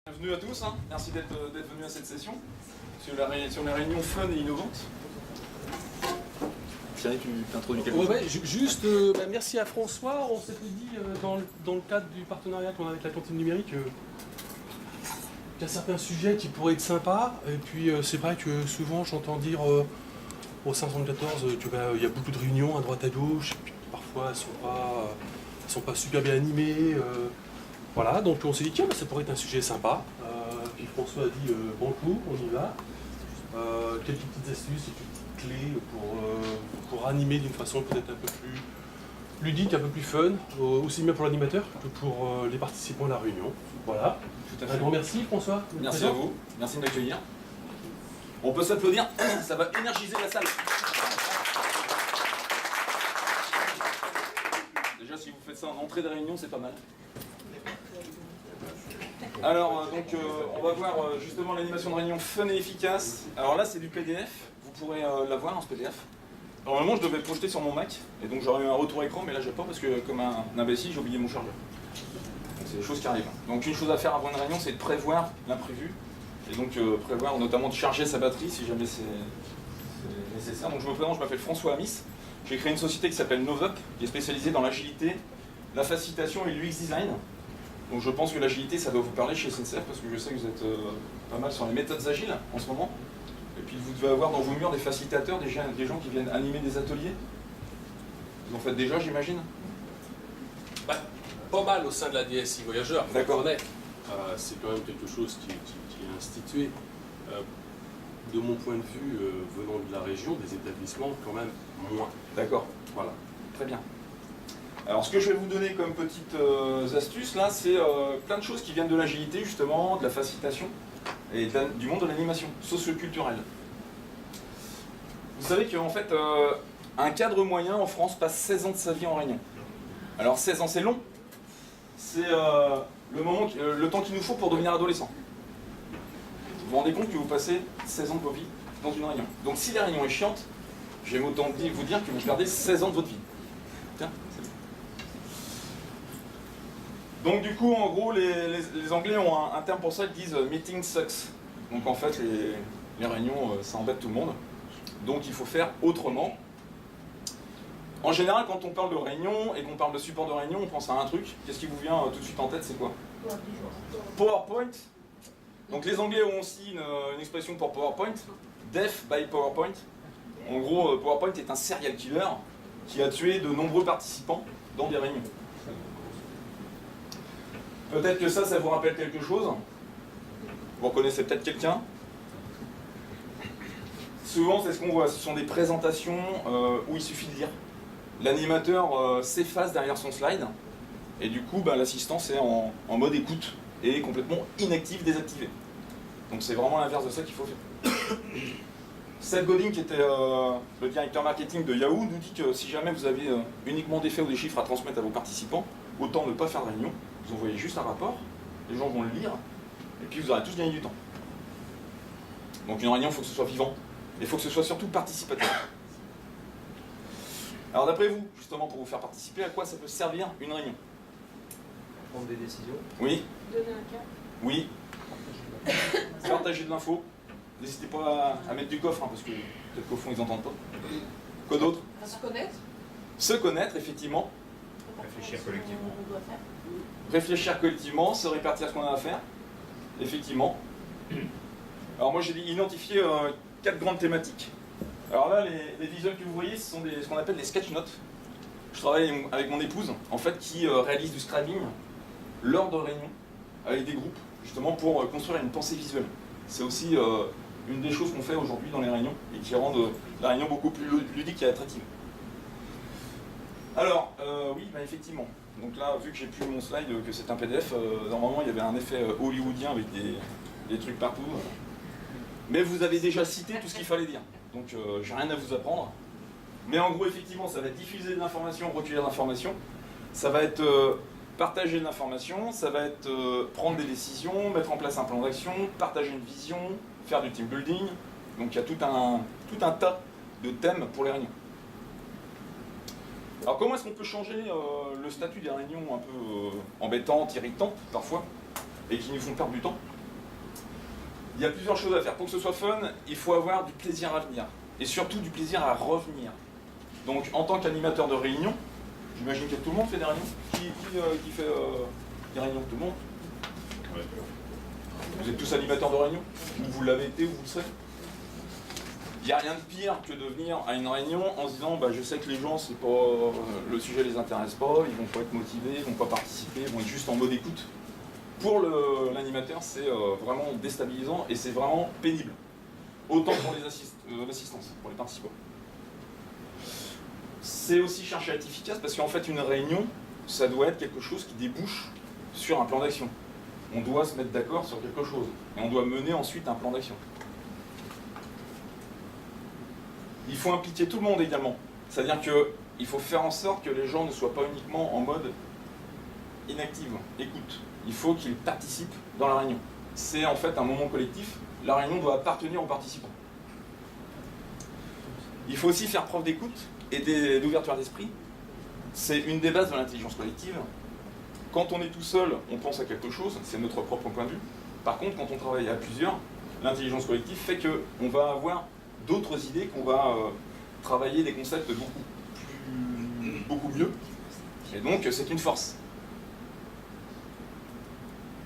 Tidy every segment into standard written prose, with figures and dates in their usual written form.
Bienvenue à tous, hein. Merci d'être venus à cette session sur les réunions fun et innovantes. Thierry, tu t'introduis quelque chose? Ouais, juste, merci à François. On s'était dit dans le cadre du partenariat qu'on a avec la cantine numérique qu'il y a certains sujets qui pourraient être sympas. Et puis c'est vrai que souvent j'entends dire au 514 qu'il y a beaucoup de réunions à droite à gauche. Et puis parfois elles sont pas super bien animées. Voilà, donc on s'est dit tiens, ça pourrait être un sujet sympa. Puis François a dit bon coup, on y va. Quelques petites astuces et quelques clés pour animer d'une façon peut-être un peu plus ludique, un peu plus fun, aussi bien pour l'animateur que pour les participants à la réunion. Voilà. Tout à fait. Un grand merci François. Merci à vous, merci de m'accueillir. On peut s'applaudir, ça va énergiser la salle. Déjà si vous faites ça en entrée de réunion, c'est pas mal. Alors, on va voir justement l'animation de réunion fun et efficace. Alors là, c'est du PDF, vous pourrez l'avoir en ce PDF. Normalement, je devais le projeter sur mon Mac, et donc j'aurais eu un retour écran, mais là, j'ai pas parce que, comme un imbécile, j'ai oublié mon chargeur. Donc, c'est des choses qui arrivent. Donc, une chose à faire avant une réunion, c'est de prévoir l'imprévu, et donc prévoir notamment de charger sa batterie si jamais c'est nécessaire. Donc, je me présente, je m'appelle François Amis. J'ai créé une société qui s'appelle Novup, qui est spécialisée dans l'agilité, la facilitation et l'UX design. Donc je pense que l'agilité, ça doit vous parler chez SNCF, parce que je sais que vous êtes pas mal sur les méthodes agiles en ce moment. Et puis vous devez avoir dans vos murs des facilitateurs, des gens qui viennent animer des ateliers. Vous en faites déjà, j'imagine? Pas mal au sein de la DSI Voyageurs, D'accord. C'est quand même quelque chose qui est institué. De mon point de vue, venant de la région, des établissements, quand même moins. D'accord. Voilà. Très bien. Alors ce que je vais vous donner comme petites astuces là, c'est plein de choses qui viennent de l'agilité justement, de la facilitation et du monde de l'animation socio-culturelle. Vous savez qu'en fait, un cadre moyen en France passe 16 ans de sa vie en réunion. Alors 16 ans c'est long, c'est le temps qu'il nous faut pour devenir adolescent. Vous vous rendez compte que vous passez 16 ans de votre vie dans une réunion. Donc si la réunion est chiante, j'aime autant vous dire que vous perdez 16 ans de votre vie. Tiens, c'est bon. Donc du coup, en gros, les Anglais ont un terme pour ça, ils disent « meeting sucks ». Donc en fait, les réunions, ça embête tout le monde. Donc il faut faire autrement. En général, quand on parle de réunion et qu'on parle de support de réunion, on pense à un truc. Qu'est-ce qui vous vient tout de suite en tête, c'est quoi? PowerPoint. Donc les Anglais ont aussi une expression pour PowerPoint, Death by PowerPoint. En gros, PowerPoint est un serial killer qui a tué de nombreux participants dans des réunions. Peut-être que ça vous rappelle quelque chose. Vous reconnaissez peut-être quelqu'un. Souvent, c'est ce qu'on voit. Ce sont des présentations où il suffit de lire. L'animateur s'efface derrière son slide. Et du coup, l'assistant, c'est en mode écoute et complètement inactif, désactivé. Donc c'est vraiment l'inverse de ça qu'il faut faire. Seth Godin, qui était le directeur marketing de Yahoo, nous dit que si jamais vous avez uniquement des faits ou des chiffres à transmettre à vos participants, autant ne pas faire de réunion. Vous envoyez juste un rapport, les gens vont le lire, et puis vous aurez tous gagné du temps. Donc une réunion, il faut que ce soit vivant, et il faut que ce soit surtout participatif. Alors d'après vous, justement pour vous faire participer, à quoi ça peut servir une réunion? Prendre des décisions. Oui. Donner un cap. Oui. Partager de l'info. N'hésitez pas à mettre du coffre, hein, parce que peut-être qu'au fond ils n'entendent pas. Quoi d'autre? Se connaître. Se connaître, effectivement. Réfléchir collectivement. On doit faire. Réfléchir collectivement, se répartir ce qu'on a à faire. Effectivement. Alors moi j'ai identifié 4 grandes thématiques. Alors là, les visuels que vous voyez, ce sont ce qu'on appelle des sketch notes. Je travaille avec mon épouse, en fait, qui réalise du scribing lors de réunions, avec des groupes, justement pour construire une pensée visuelle. C'est aussi une des choses qu'on fait aujourd'hui dans les réunions, et qui rendent la réunion beaucoup plus ludique et attractive. Alors, oui, effectivement. Donc là, vu que j'ai plus mon slide, que c'est un PDF, normalement il y avait un effet hollywoodien avec des trucs partout. Mais vous avez déjà cité tout ce qu'il fallait dire. Donc j'ai rien à vous apprendre. Mais en gros, effectivement, ça va être diffuser de l'information, recueillir de l'information. Ça va être partager de l'information, ça va être prendre des décisions, mettre en place un plan d'action, partager une vision, faire du team building. Donc il y a tout un tas de thèmes pour les réunions. Alors comment est-ce qu'on peut changer le statut des réunions un peu embêtantes, irritantes parfois, et qui nous font perdre du temps? Il y a plusieurs choses à faire. Pour que ce soit fun, il faut avoir du plaisir à venir. Et surtout du plaisir à revenir. Donc en tant qu'animateur de réunion, j'imagine que tout le monde fait des réunions. Qui fait des réunions? Tout le monde? Ouais. Vous êtes tous animateurs de réunion? Ou vous l'avez été, ou vous le serez? Il n'y a rien de pire que de venir à une réunion en se disant bah, je sais que les gens, c'est pas, le sujet les intéresse pas, ils vont pas être motivés, ils vont pas participer, ils vont être juste en mode écoute. Pour l'animateur, c'est vraiment déstabilisant et c'est vraiment pénible. Autant pour l'assistance, pour les participants. C'est aussi chercher à être efficace parce qu'en fait une réunion, ça doit être quelque chose qui débouche sur un plan d'action. On doit se mettre d'accord sur quelque chose et on doit mener ensuite un plan d'action. Il faut impliquer tout le monde également. C'est-à-dire qu'il faut faire en sorte que les gens ne soient pas uniquement en mode inactive, écoute. Il faut qu'ils participent dans la réunion. C'est en fait un moment collectif. La réunion doit appartenir aux participants. Il faut aussi faire preuve d'écoute et d'ouverture d'esprit. C'est une des bases de l'intelligence collective. Quand on est tout seul, on pense à quelque chose, c'est notre propre point de vue. Par contre, quand on travaille à plusieurs, l'intelligence collective fait qu'on va avoir d'autres idées, qu'on va travailler des concepts beaucoup mieux. Et donc, c'est une force.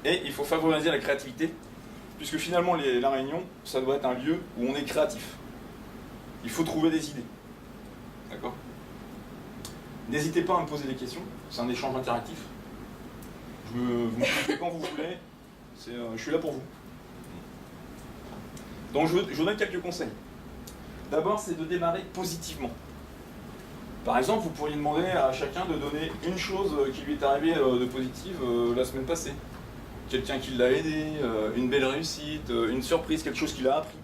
Et il faut favoriser la créativité, puisque finalement, la réunion, ça doit être un lieu où on est créatif. Il faut trouver des idées. D'accord? N'hésitez pas à me poser des questions, c'est un échange interactif. Vous me posez quand vous voulez, je suis là pour vous. Donc je vous donne quelques conseils. D'abord, c'est de démarrer positivement. Par exemple, vous pourriez demander à chacun de donner une chose qui lui est arrivée de positive la semaine passée. Quelqu'un qui l'a aidé, une belle réussite, une surprise, quelque chose qu'il a appris.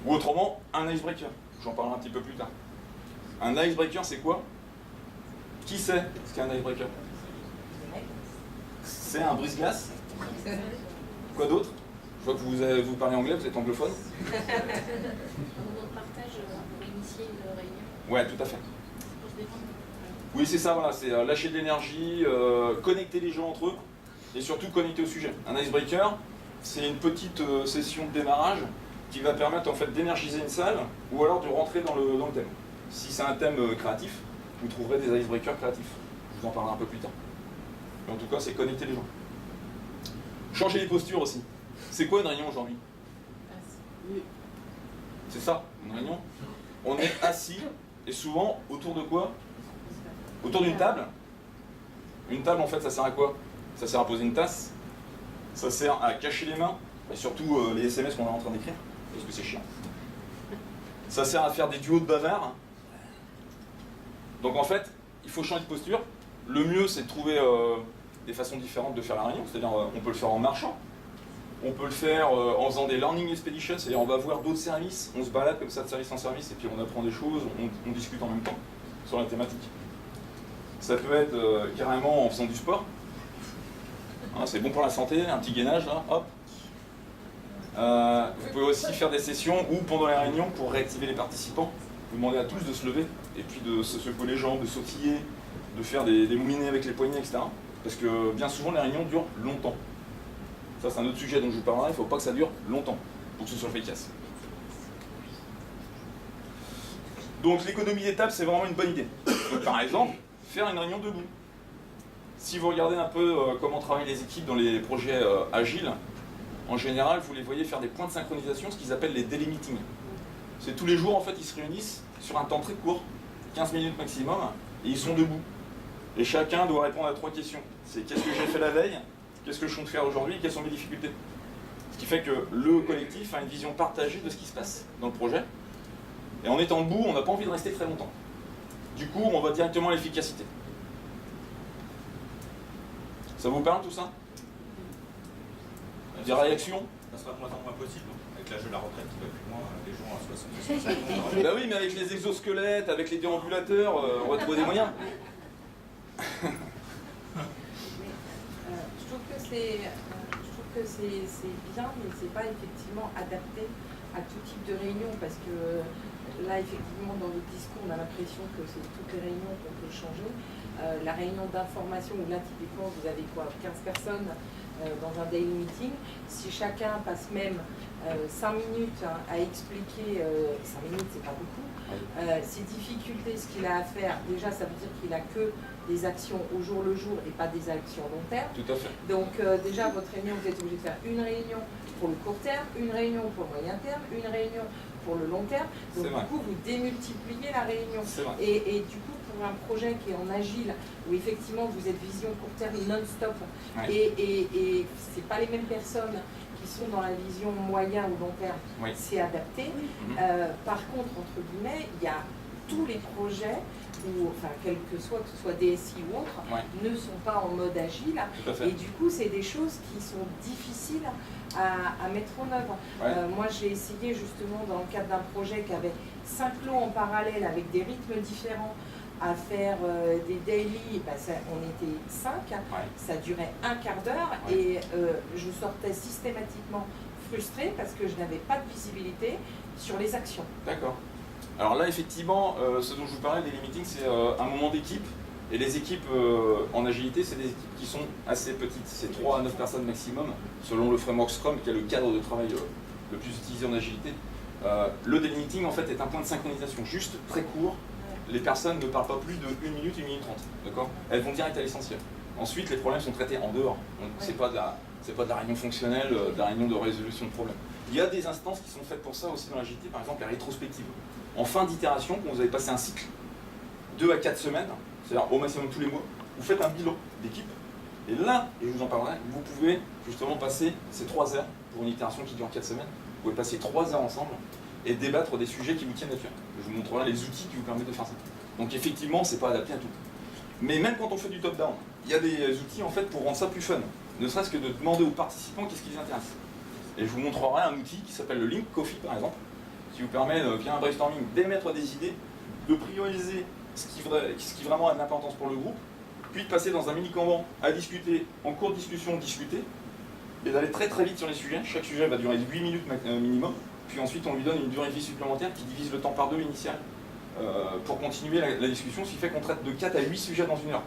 Ou autrement, un icebreaker. J'en parlerai un petit peu plus tard. Un icebreaker, c'est quoi? Qui sait ce qu'est un icebreaker? C'est un brise-glace. Quoi d'autre? Je vois que vous parlez anglais, vous êtes anglophone. On partage pour initier une réunion. Ouais, tout à fait. Pour se défendre. Oui, c'est ça, voilà, c'est lâcher de l'énergie, connecter les gens entre eux, et surtout connecter au sujet. Un icebreaker, c'est une petite session de démarrage qui va permettre en fait d'énergiser une salle, ou alors de rentrer dans le thème. Si c'est un thème créatif, vous trouverez des icebreakers créatifs. Je vous en parlerai un peu plus tard. Mais en tout cas, c'est connecter les gens. Changer les postures aussi. C'est quoi une réunion aujourd'hui? C'est ça, une réunion. On est assis, et souvent, autour de quoi? Autour d'une table. Une table, en fait, ça sert à quoi? Ça sert à poser une tasse. Ça sert à cacher les mains. Et surtout, les SMS qu'on est en train d'écrire. Parce que c'est chiant. Ça sert à faire des duos de bavards. Donc en fait, il faut changer de posture. Le mieux, c'est de trouver des façons différentes de faire la réunion. C'est-à-dire, on peut le faire en marchant. On peut le faire en faisant des learning expeditions. C'est-à-dire, on va voir d'autres services. On se balade comme ça de service en service. Et puis on apprend des choses. On discute en même temps sur la thématique. Ça peut être carrément en faisant du sport. Hein, c'est bon pour la santé. Un petit gainage, là. Hop. Vous pouvez aussi faire des sessions où, pendant la réunion, pour réactiver les participants, vous demandez à tous de se lever et puis de se secouer les jambes, de sautiller, de faire des moulinets avec les poignets, etc. Parce que bien souvent, les réunions durent longtemps. Ça, c'est un autre sujet dont je vous parlerai. Il ne faut pas que ça dure longtemps pour que ce soit efficace. Donc, l'économie d'étape, c'est vraiment une bonne idée. Donc, par exemple, faire une réunion debout. Si vous regardez un peu comment travaillent les équipes dans les projets agiles, en général, vous les voyez faire des points de synchronisation, ce qu'ils appellent les daily meetings. C'est tous les jours, en fait, ils se réunissent sur un temps très court, 15 minutes maximum, et ils sont debout. Et chacun doit répondre à 3 questions. C'est qu'est-ce que j'ai fait la veille, qu'est-ce que je compte faire aujourd'hui, quelles sont mes difficultés. Ce qui fait que le collectif a une vision partagée de ce qui se passe dans le projet. Et en étant debout, on n'a pas envie de rester très longtemps. Du coup, on va directement à l'efficacité. Ça vous parle tout ça? Des réactions? Ça sera de moins en moins possible. Avec l'âge de la retraite qui va plus loin, les gens à 60 ans. Bah oui, mais avec les exosquelettes, avec les déambulateurs, on va trouver des moyens. Je trouve que c'est bien, mais c'est pas effectivement adapté à tout type de réunion, parce que là, effectivement, dans le discours, on a l'impression que c'est toutes les réunions qu'on peut changer. la réunion d'information où là typiquement vous avez quoi, 15 personnes dans un daily meeting, si chacun passe même 5 minutes à expliquer, 5 minutes c'est pas beaucoup, ses difficultés, ce qu'il a à faire, déjà ça veut dire qu'il a que des actions au jour le jour et pas des actions long terme. Tout à fait. Donc déjà votre réunion, vous êtes obligé de faire une réunion pour le court terme, une réunion pour le moyen terme, une réunion pour le long terme. Donc du coup vous démultipliez la réunion. Et du coup pour un projet qui est en agile, où effectivement vous êtes vision court terme non-stop, et c'est pas les mêmes personnes qui sont dans la vision moyen ou long terme, c'est adapté. Par contre, entre guillemets, il y a tous les projets, ou enfin quel que ce soit DSI ou autre, ne sont pas en mode agile. Et du coup, c'est des choses qui sont difficiles à mettre en œuvre. Moi, j'ai essayé justement dans le cadre d'un projet qui avait 5 lots en parallèle avec des rythmes différents à faire des daily, on était 5, ça durait un quart d'heure et je sortais systématiquement frustrée parce que je n'avais pas de visibilité sur les actions. D'accord. Alors là, effectivement, ce dont je vous parlais, les meetings, c'est un moment d'équipe. Et les équipes en agilité, c'est des équipes qui sont assez petites. C'est 3 à 9 personnes maximum, selon le framework Scrum, qui est le cadre de travail le plus utilisé en agilité. Le daily meeting, en fait, est un point de synchronisation juste très court. Les personnes ne parlent pas plus de 1 minute, 1 minute 30. D'accord ? Elles vont direct à l'essentiel. Ensuite, les problèmes sont traités en dehors. Donc, c'est pas de la réunion fonctionnelle, de la réunion de résolution de problèmes. Il y a des instances qui sont faites pour ça aussi dans l'agilité, par exemple la rétrospective. En fin d'itération, quand vous avez passé un cycle, 2 à 4 semaines, c'est-à-dire au maximum tous les mois, vous faites un bilan d'équipe. Et là, et je vous en parlerai, vous pouvez justement passer ces 3 heures pour une itération qui dure 4 semaines. Vous pouvez passer 3 heures ensemble et débattre des sujets qui vous tiennent à cœur. Je vous montrerai les outils qui vous permettent de faire ça. Donc effectivement, c'est pas adapté à tout. Mais même quand on fait du top-down, il y a des outils en fait pour rendre ça plus fun. Ne serait-ce que de demander aux participants qu'est-ce qui les intéresse. Et je vous montrerai un outil qui s'appelle le Link Coffee par exemple, qui vous permet, via un brainstorming, d'émettre des idées, de prioriser ce qui vraiment a de l'importance pour le groupe, puis de passer dans un mini-kanban à discuter, en cours de discussion, discuter, et d'aller très très vite sur les sujets. Chaque sujet va durer 8 minutes minimum, puis ensuite on lui donne une durée de vie supplémentaire qui divise le temps par 2 initial pour continuer la discussion, ce qui fait qu'on traite de 4 à 8 sujets dans 1 heure.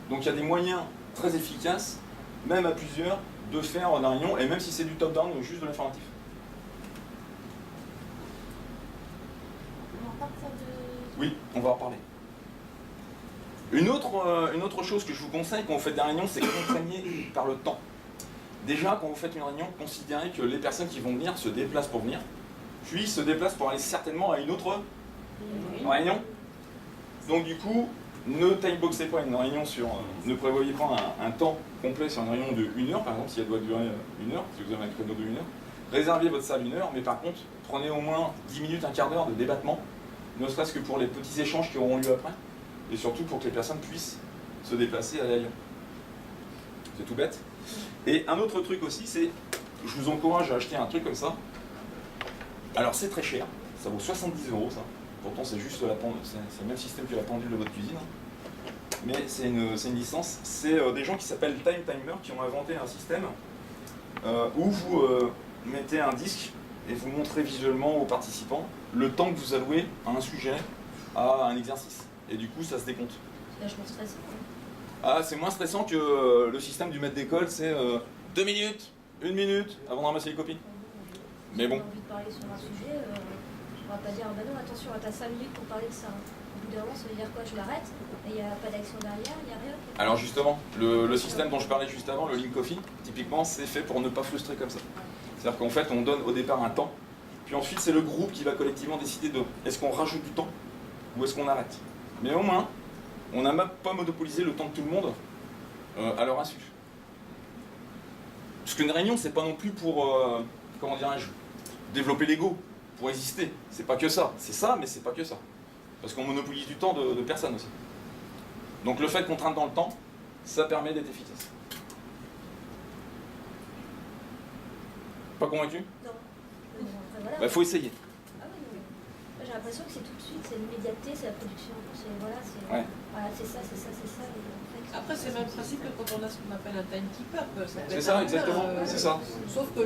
Donc il y a des moyens très efficaces, même à plusieurs, de faire une réunion, et même si c'est du top-down ou juste de l'informatif. Oui, on va en reparler. Une autre chose que je vous conseille quand vous faites des réunions, c'est contraigner par le temps. Déjà, quand vous faites une réunion, considérez que les personnes qui vont venir se déplacent pour venir, puis se déplacent pour aller certainement à une autre réunion. Donc du coup, ne timeboxez pas une réunion ne prévoyez pas un temps complet sur une réunion de 1 heure, par exemple, si elle doit durer 1 heure, si vous avez un créneau de 1 heure. Réservez votre salle 1 heure, mais par contre, prenez au moins 10 minutes, un quart d'heure de débattement, ne serait-ce que pour les petits échanges qui auront lieu après, et surtout pour que les personnes puissent se déplacer à ailleurs. C'est tout bête. Et un autre truc aussi, c'est, je vous encourage à acheter un truc comme ça. Alors c'est très cher, ça vaut 70 € ça. Pourtant c'est juste c'est le même système que la pendule de votre cuisine. Mais c'est une licence. C'est des gens qui s'appellent Time Timer qui ont inventé un système où vous mettez un disque et vous montrez visuellement aux participants le temps que vous allouez à un sujet, à un exercice. Et du coup ça se décompte. C'est vachement stressant. Ah, c'est moins stressant que le système du maître d'école, c'est 2 minutes, 1 minute avant de ramasser les copies. Mais bon. Si on a envie de parler sur un sujet, on va pas dire bah non, attention, t'as 5 minutes pour parler de ça. Au bout d'un moment, ça veut dire quoi? Je l'arrête? Il n'y a pas d'action derrière, il n'y a rien? Alors justement, le système dont je parlais juste avant, le Link Coffee, typiquement, c'est fait pour ne pas frustrer comme ça. C'est-à-dire qu'en fait, on donne au départ un temps, puis ensuite c'est le groupe qui va collectivement décider de est-ce qu'on rajoute du temps ou est-ce qu'on arrête. Mais au moins, on n'a même pas monopolisé le temps de tout le monde à leur insu. Parce qu'une réunion, c'est pas non plus pour, comment dirais-je, développer l'ego, pour exister. C'est pas que ça. C'est ça, mais c'est pas que ça. Parce qu'on monopolise du temps de personnes aussi. Donc le fait de contraindre dans le temps, ça permet d'être efficace. Pas convaincu? Non. Voilà. Bah, faut essayer. Ah oui, non. J'ai l'impression que c'est tout de suite, c'est l'immédiateté, c'est la production. Voilà, c'est ça. Après, c'est le même principe que quand on a ce qu'on appelle un timekeeper. C'est ça, exactement. C'est ça. Sauf que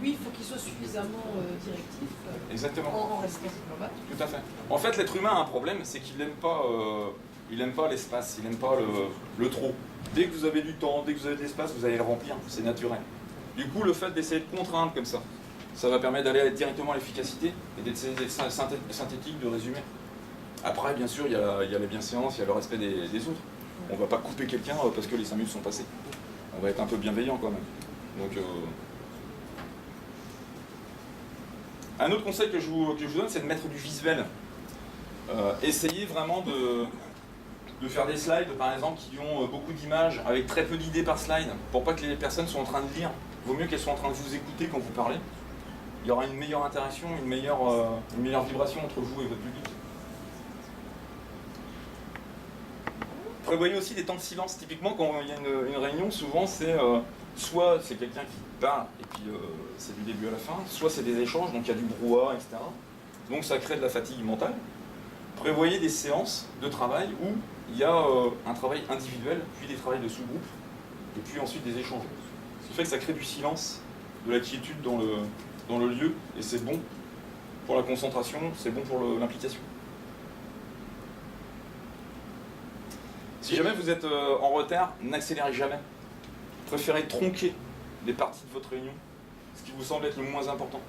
lui, il faut qu'il soit suffisamment directif. Exactement. En restant diplomate. Tout à fait. En fait, l'être humain a un problème, c'est qu'il n'aime pas Il n'aime pas l'espace, il n'aime pas le trop. Dès que vous avez du temps, dès que vous avez de l'espace, vous allez le remplir, c'est naturel. Du coup, le fait d'essayer de contraindre comme ça va permettre d'aller directement à l'efficacité et d'essayer d'être synthétique, de résumer. Après, bien sûr, il y a la bienséance, il y a le respect des autres. On ne va pas couper quelqu'un parce que les 5 minutes sont passées. On va être un peu bienveillant quand même. Donc, un autre conseil que je vous donne, c'est de mettre du visuel. Essayez vraiment de faire des slides, par exemple, qui ont beaucoup d'images, avec très peu d'idées par slide, pour pas que les personnes soient en train de lire. Il vaut mieux qu'elles soient en train de vous écouter quand vous parlez. Il y aura une meilleure interaction, une meilleure vibration entre vous et votre public. Prévoyez aussi des temps de silence. Typiquement, quand il y a une réunion, souvent c'est soit c'est quelqu'un qui parle et puis c'est du début à la fin, soit c'est des échanges, donc il y a du brouhaha, etc. Donc ça crée de la fatigue mentale. Prévoyez des séances de travail où il y a un travail individuel, puis des travails de sous-groupe, et puis ensuite des échanges. Ce qui fait que ça crée du silence, de la quiétude dans le lieu, et c'est bon pour la concentration, c'est bon pour l'implication. Si jamais vous êtes en retard, n'accélérez jamais. Préférez tronquer des parties de votre réunion, ce qui vous semble être le moins important.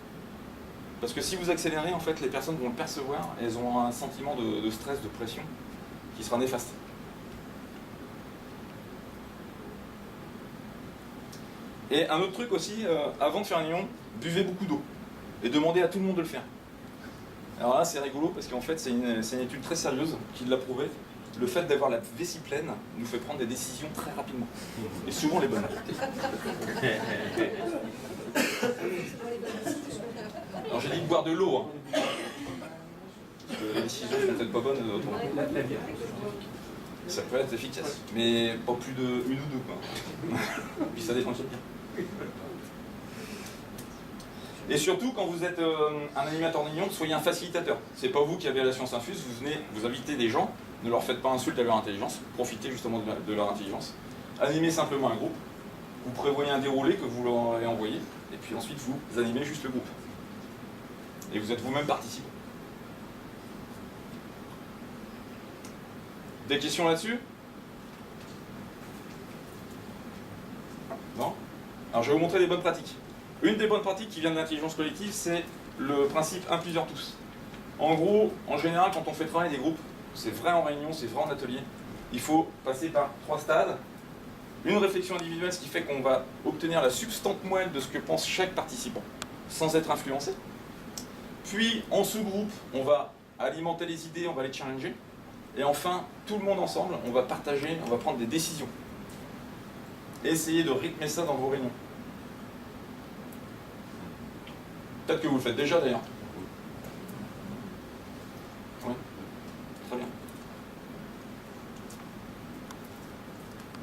Parce que si vous accélérez, en fait, les personnes vont le percevoir et elles ont un sentiment de stress, de pression, qui sera néfaste. Et un autre truc aussi, avant de faire une réunion, buvez beaucoup d'eau et demandez à tout le monde de le faire. Alors là, c'est rigolo parce qu'en fait, c'est une étude très sérieuse qui l'a prouvé. Le fait d'avoir la vessie pleine nous fait prendre des décisions très rapidement. Et souvent les bonnes. Alors j'ai dit de boire de l'eau. Hein. Parce que les décisions sont peut-être pas bonnes autrement. Ça peut être efficace, mais pas plus de 1 ou 2 quoi. Puis ça dépend de quelqu'un. Et surtout, quand vous êtes un animateur de réunion, soyez un facilitateur. C'est pas vous qui avez la science infuse, vous venez, vous invitez des gens, ne leur faites pas insulte à leur intelligence, profitez justement de leur intelligence. Animez simplement un groupe, vous prévoyez un déroulé que vous leur avez envoyé, et puis ensuite vous animez juste le groupe. Et vous êtes vous-même participant. Des questions là-dessus? Non? Alors je vais vous montrer des bonnes pratiques. Une des bonnes pratiques qui vient de l'intelligence collective, c'est le principe un plusieurs tous. En gros, en général, quand on fait travailler des groupes, c'est vrai en réunion, c'est vrai en atelier, il faut passer par 3 stades. Une réflexion individuelle, ce qui fait qu'on va obtenir la substante moelle de ce que pense chaque participant, sans être influencé. Puis, en sous-groupe, on va alimenter les idées, on va les challenger. Et enfin, tout le monde ensemble, on va partager, on va prendre des décisions. Essayez de rythmer ça dans vos réunions. Peut-être que vous le faites déjà d'ailleurs. Oui, très bien.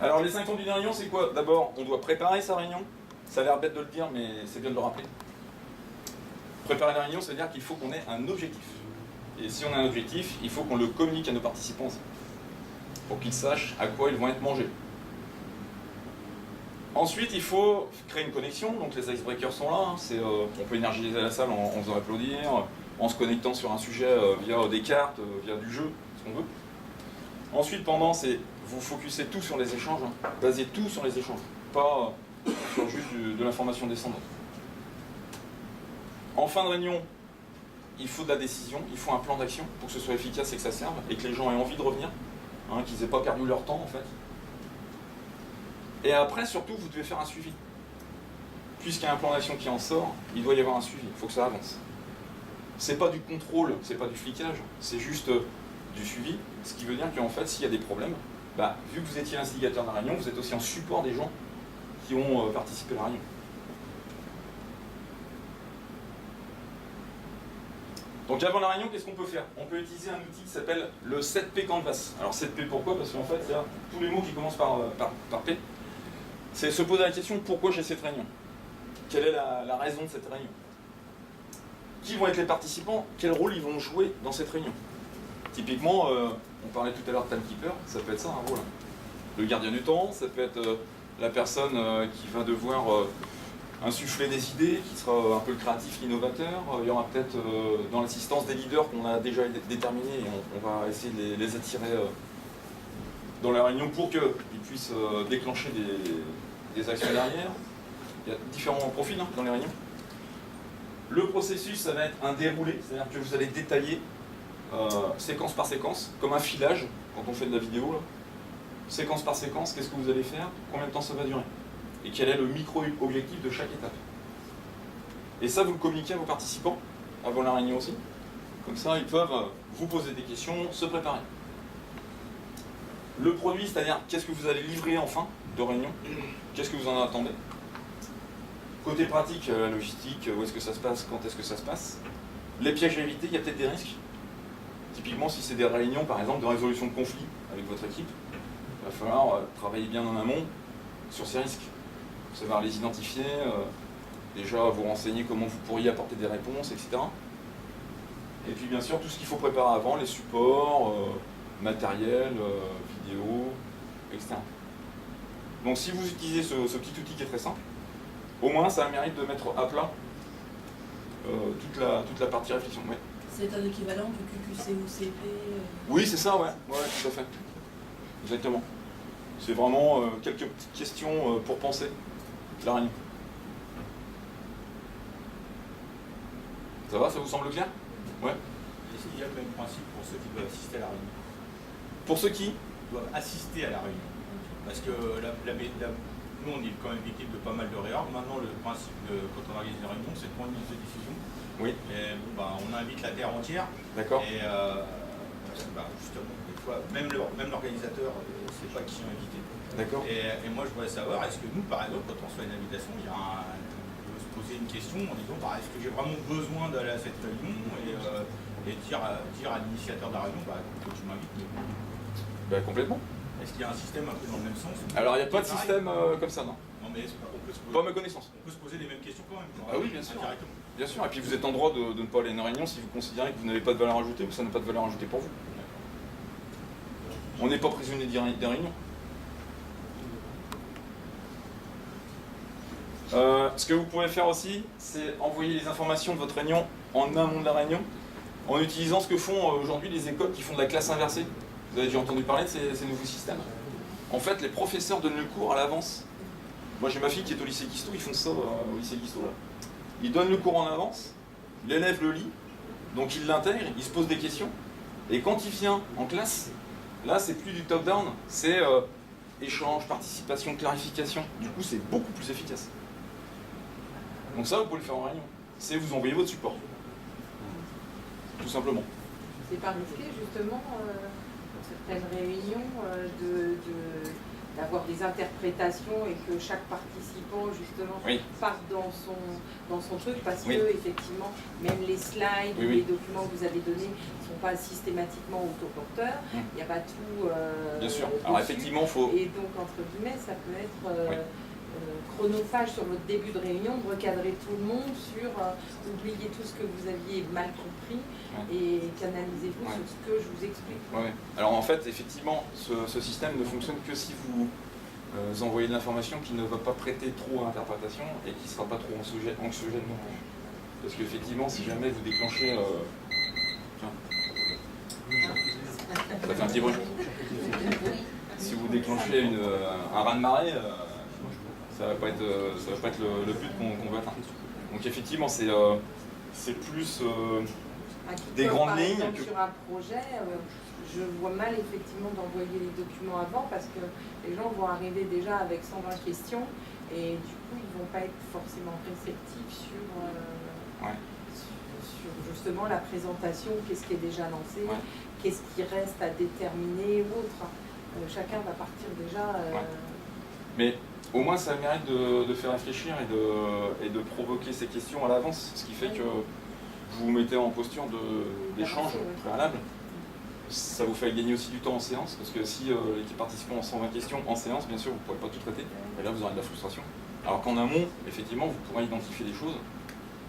Alors les 5 temps d'une réunion, c'est quoi? D'abord, on doit préparer sa réunion. Ça a l'air bête de le dire, mais c'est bien de le rappeler. Préparer la réunion, c'est-à-dire qu'il faut qu'on ait un objectif. Et si on a un objectif, il faut qu'on le communique à nos participants aussi, pour qu'ils sachent à quoi ils vont être mangés. Ensuite, il faut créer une connexion, donc les icebreakers sont là, hein. On peut énergiser la salle en faisant applaudir, en se connectant sur un sujet via des cartes, via du jeu, ce qu'on veut. Ensuite, pendant, c'est vous focussez tout sur les échanges, hein. Basez tout sur les échanges, pas sur juste de l'information descendante. En fin de réunion, il faut de la décision, il faut un plan d'action pour que ce soit efficace et que ça serve, et que les gens aient envie de revenir, hein, qu'ils n'aient pas perdu leur temps en fait. Et après, surtout, vous devez faire un suivi. Puisqu'il y a un plan d'action qui en sort, il doit y avoir un suivi, il faut que ça avance. C'est pas du contrôle, c'est pas du flicage, c'est juste du suivi, ce qui veut dire qu'en fait, s'il y a des problèmes, vu que vous étiez l'instigateur de la réunion, vous êtes aussi en support des gens qui ont participé à la réunion. Donc avant la réunion, qu'est-ce qu'on peut faire? On peut utiliser un outil qui s'appelle le 7P Canvas. Alors 7P pourquoi? Parce qu'en fait, il y a tous les mots qui commencent par P. C'est se poser la question, pourquoi j'ai cette réunion? Quelle est la raison de cette réunion? Qui vont être les participants? Quel rôle ils vont jouer dans cette réunion? Typiquement, on parlait tout à l'heure de timekeeper, ça peut être ça un rôle. Le gardien du temps, ça peut être la personne qui va devoir insuffler des idées, qui sera un peu le créatif, l'innovateur. Il y aura peut-être dans l'assistance des leaders qu'on a déjà déterminés et on va essayer de les attirer dans la réunion pour qu'ils puissent déclencher des actions derrière. Il y a différents profils dans les réunions. Le processus, ça va être un déroulé, c'est-à-dire que vous allez détailler séquence par séquence, comme un filage quand on fait de la vidéo. Là. Séquence par séquence, qu'est-ce que vous allez faire, combien de temps ça va durer, et quel est le micro-objectif de chaque étape. Et ça, vous le communiquez à vos participants, avant la réunion aussi. Comme ça, ils peuvent vous poser des questions, se préparer. Le produit, c'est-à-dire qu'est-ce que vous allez livrer en fin de réunion, qu'est-ce que vous en attendez. Côté pratique, la logistique, où est-ce que ça se passe, quand est-ce que ça se passe. Les pièges à éviter, il y a peut-être des risques. Typiquement, si c'est des réunions, par exemple, de résolution de conflits avec votre équipe, il va falloir travailler bien en amont sur ces risques. Savoir les identifier, déjà vous renseigner comment vous pourriez apporter des réponses, etc. Et puis bien sûr, tout ce qu'il faut préparer avant, les supports, matériel, vidéo, etc. Donc si vous utilisez ce petit outil qui est très simple, au moins ça a le mérite de mettre à plat toute la partie réflexion. Ouais. C'est un équivalent du QQC ou CP Oui, c'est ça, ouais, tout à fait. Exactement. C'est vraiment quelques petites questions pour penser la réunion. Ça va, ça vous semble clair? Ouais. Il y a le même principe pour ceux qui doivent assister à la réunion. Pour ceux qui doivent assister à la réunion. Parce que nous, on est quand même victime de pas mal de réorg. Maintenant, le principe, quand on organise une réunion, c'est de prendre une liste de diffusion. Oui. Et, on invite la terre entière. D'accord. Et justement, des fois, même l'organisateur ne sait pas qui sont invités. D'accord. Et moi, je voudrais savoir, est-ce que nous, par exemple, quand on reçoit une invitation, on peut se poser une question en disant, est-ce que j'ai vraiment besoin d'aller à cette réunion et dire à l'initiateur de la réunion, que tu m'invites. Complètement. Est-ce qu'il y a un système un peu dans le même sens? Alors, il n'y a pas de système comme ça, non. Non, mais on peut se poser, pas à ma connaissance. On peut se poser les mêmes questions quand même. Ah oui, bien sûr. Bien sûr, et puis vous êtes en droit de ne pas aller à une réunion si vous considérez que vous n'avez pas de valeur ajoutée ou que ça n'a pas de valeur ajoutée pour vous. On n'est pas prisonnier des réunions. Ce que vous pouvez faire aussi, c'est envoyer les informations de votre réunion en amont de la réunion, en utilisant ce que font aujourd'hui les écoles qui font de la classe inversée. Vous avez déjà entendu parler de ces nouveaux systèmes. En fait, les professeurs donnent le cours à l'avance. Moi, j'ai ma fille qui est au lycée Guisto, ils font ça au lycée Guisto, là. Ils donnent le cours en avance, l'élève le lit, donc il l'intègre, il se pose des questions, et quand il vient en classe, là, c'est plus du top-down, c'est échange, participation, clarification. Du coup, c'est beaucoup plus efficace. Donc ça, vous pouvez le faire en réunion. C'est vous envoyer votre support. Tout simplement. C'est pas risqué, justement, dans certaines réunions, d'avoir des interprétations et que chaque participant, justement, parte dans son truc, parce que, effectivement, même les slides ou les documents que vous avez donnés ne sont pas systématiquement autoporteurs. Il n'y a pas tout. Bien sûr. Alors, effectivement, il faut. Et donc, entre guillemets, ça peut être. Chronophage sur votre début de réunion, de recadrer tout le monde sur oublier tout ce que vous aviez mal compris et canalisez-vous sur ce que je vous explique. Alors en fait, effectivement, ce système ne fonctionne que si vous envoyez de l'information qui ne va pas prêter trop à interprétation et qui ne sera pas trop anxiogène non plus. Parce qu'effectivement, si jamais vous déclenchez... ça fait un petit bruit. Si vous déclenchez un raz-de-marée, ça va pas être le but qu'on veut atteindre. Donc effectivement, c'est plus des grandes lignes. Sur un projet, je vois mal effectivement d'envoyer les documents avant parce que les gens vont arriver déjà avec 120 questions et du coup ils vont pas être forcément réceptifs sur justement la présentation, qu'est-ce qui est déjà lancé, qu'est-ce qui reste à déterminer ou autre. Chacun va partir déjà... Mais au moins ça mérite de faire réfléchir et de provoquer ces questions à l'avance, ce qui fait que vous vous mettez en posture d'échange préalable. Ça vous fait gagner aussi du temps en séance, parce que si les participants ont 120 questions en séance, bien sûr vous ne pourrez pas tout traiter, et là vous aurez de la frustration. Alors qu'en amont, effectivement, vous pourrez identifier des choses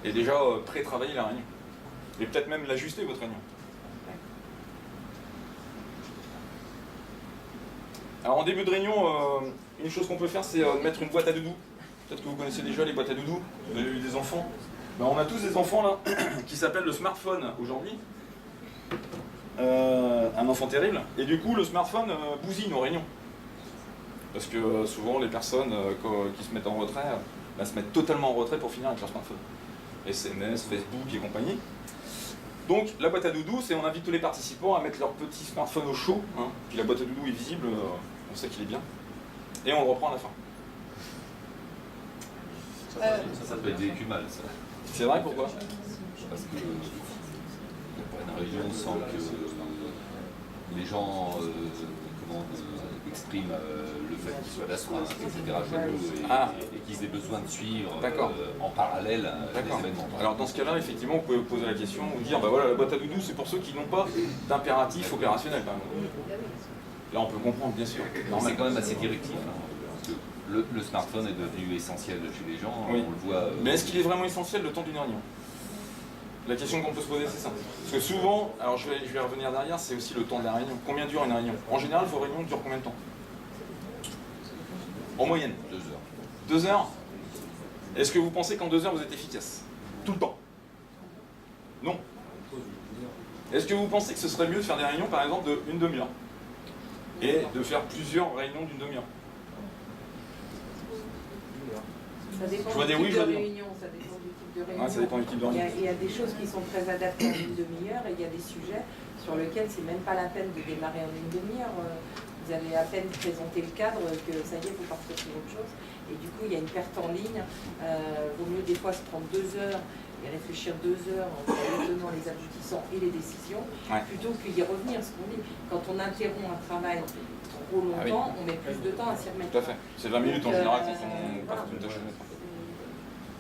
et déjà pré-travailler la réunion. Et peut-être même l'ajuster votre réunion. Alors en début de réunion, une chose qu'on peut faire, c'est mettre une boîte à doudou. Peut-être que vous connaissez déjà les boîtes à doudou, vous avez eu des enfants. Ben, on a tous des enfants là, qui s'appellent le smartphone aujourd'hui. un enfant terrible, et du coup le smartphone bousille nos réunions. Parce que souvent les personnes qui se mettent en retrait, se mettent totalement en retrait pour finir avec leur smartphone. SMS, Facebook et compagnie. Donc la boîte à doudou, c'est on invite tous les participants à mettre leur petit smartphone au chaud, hein, puis la boîte à doudou est visible, on sait qu'il est bien, et on le reprend à la fin. Ça peut être vécu mal, ça. C'est vrai, pourquoi? Parce que une réunion sans que les gens expriment le fait qu'ils soient d'astreinte, etc. et qu'ils aient besoin de suivre en parallèle les événements. Alors dans ce cas-là, effectivement, vous pouvez vous poser la question ou dire, bah voilà, la boîte à doudou, c'est pour ceux qui n'ont pas d'impératif opérationnel. Là, on peut comprendre, bien sûr. C'est quand même assez directif. Parce que le smartphone est devenu essentiel chez les gens, oui. On le voit. Mais est-ce qu'il est vraiment essentiel le temps d'une réunion? La question qu'on peut se poser, c'est ça. Parce que souvent, alors je vais revenir derrière, c'est aussi le temps de la réunion. Combien dure une réunion? En général, vos réunions durent combien de temps? En moyenne? 2 heures. 2 heures? Est-ce que vous pensez qu'en 2 heures, vous êtes efficace? Tout le temps? Non. Est-ce que vous pensez que ce serait mieux de faire des réunions, par exemple, d'une demi-heure? Et de faire plusieurs réunions d'une demi-heure? Ça dépend du type de réunion. Ça dépend du type de réunion. Ouais, ça dépend du type de réunion. Il y a des choses qui sont très adaptées en une demi-heure et il y a des sujets sur lesquels c'est même pas la peine de démarrer en une demi-heure. Vous avez à peine présenté le cadre que ça y est, vous partez sur autre chose. Et du coup, il y a une perte en ligne. Vaut mieux des fois se prendre 2 heures et réfléchir 2 heures entre les tenants, les aboutissants et les décisions, plutôt qu'y revenir. Ce qu'on dit, quand on interrompt un travail trop longtemps, on met plus de temps à s'y remettre. Tout à fait. C'est 20 minutes en général quand on part d'une tâche à une autre.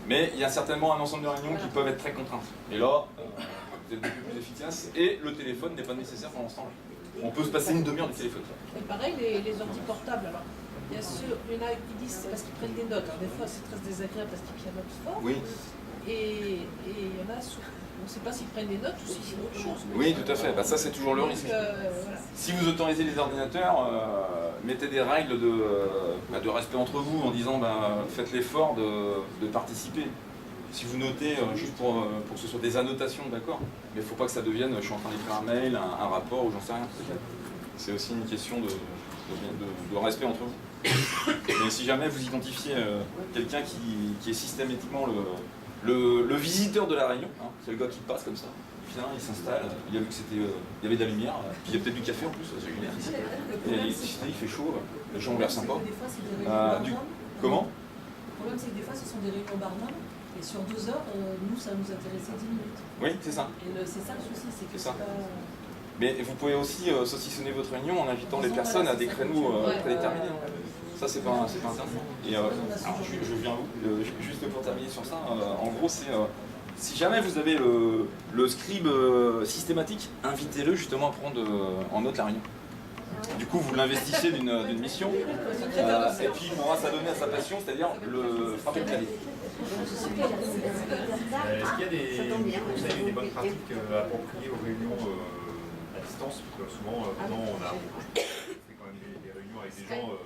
Mais il y a certainement un ensemble de réunions qui peuvent être très contraintes. Et là, vous êtes beaucoup plus efficace. Et le téléphone n'est pas nécessaire pendant ce temps-là. On peut se passer une demi-heure du téléphone. Et pareil, les ordi portables, alors. Il y en a qui disent c'est parce qu'ils prennent des notes. Alors, des fois, c'est très désagréable parce qu'ils pianotent fort. Oui. Et il y en a, on ne sait pas s'ils prennent des notes ou si c'est autre chose. Oui, tout à fait. Bah, ça, c'est toujours le risque. Voilà. Si vous autorisez les ordinateurs, mettez des règles de respect entre vous en disant faites l'effort de participer. Si vous notez juste pour que ce soit des annotations, d'accord, mais il ne faut pas que ça devienne je suis en train d'écrire un mail, un rapport ou j'en sais rien. C'est aussi une question de respect entre vous. Mais si jamais vous identifiez quelqu'un qui est systématiquement le visiteur de la réunion, hein, c'est le gars qui passe comme ça, il vient, il s'installe, il a vu que il y avait de la lumière, puis il y a peut-être du café en plus, c'est génial. Et l'électricité, il fait chaud, les gens ont l'air sympas. Comment? Le problème, c'est que des fois, ce sont des réunions Barnum, et sur 2 heures, nous, ça nous intéressait 10 minutes. Oui, c'est ça. Et c'est ça le souci, c'est que c'est ça. Mais vous pouvez aussi saucissonner votre réunion en invitant les personnes à des créneaux prédéterminés. Ça, c'est pas intéressant. Et alors, je viens juste pour terminer sur ça. En gros, c'est si jamais vous avez le scribe systématique, invitez-le justement à prendre en note la réunion. Du coup, vous l'investissez d'une mission, et puis il pourra s'adonner à sa passion, c'est-à-dire le frapper le clavier. Est-ce qu'il y a des conseils, des bonnes pratiques appropriées aux réunions à distance? Parce que souvent, maintenant, on fait quand même des réunions avec des gens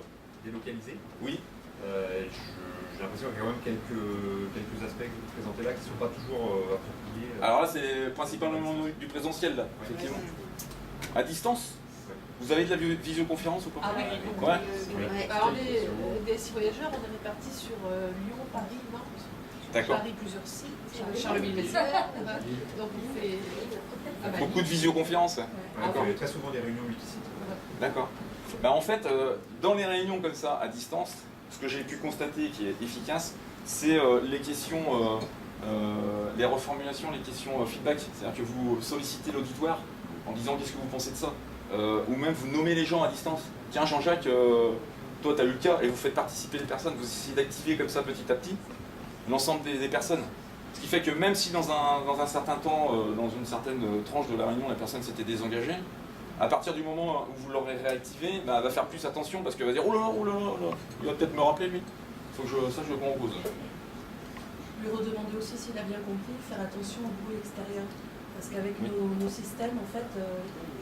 délocalisés. Oui. J'ai l'impression qu'il y a quand même quelques aspects que vous présentez là qui ne sont pas toujours appropriés. Alors là, c'est principalement du présentiel, là, effectivement. À distance? Vous avez de la visioconférence ou pas? Ah oui. Ouais. Alors les 6 voyageurs, on est répartis sur Lyon, Paris, Nantes. D'accord. Paris, plusieurs sites, Charleville-Mézières. Donc on fait beaucoup de visioconférences. On fait très souvent des réunions multisites. D'accord. En fait, dans les réunions comme ça, à distance, ce que j'ai pu constater qui est efficace, c'est les questions, les reformulations, les questions feedback. C'est-à-dire que vous sollicitez l'auditoire en disant qu'est-ce que vous pensez de ça, ou même vous nommez les gens à distance. Tiens Jean-Jacques, toi tu as eu le cas et vous faites participer les personnes, vous essayez d'activer comme ça petit à petit l'ensemble des personnes. Ce qui fait que même si dans un certain temps, dans une certaine tranche de la réunion, la personne s'était désengagée, à partir du moment où vous l'aurez réactivé, elle va faire plus attention parce qu'elle va dire oh là là, il va peut-être me rappeler lui. Il faut que je le compose. Lui redemander aussi s'il a bien compris, faire attention au bruit extérieur. Parce qu'avec nos systèmes, en fait,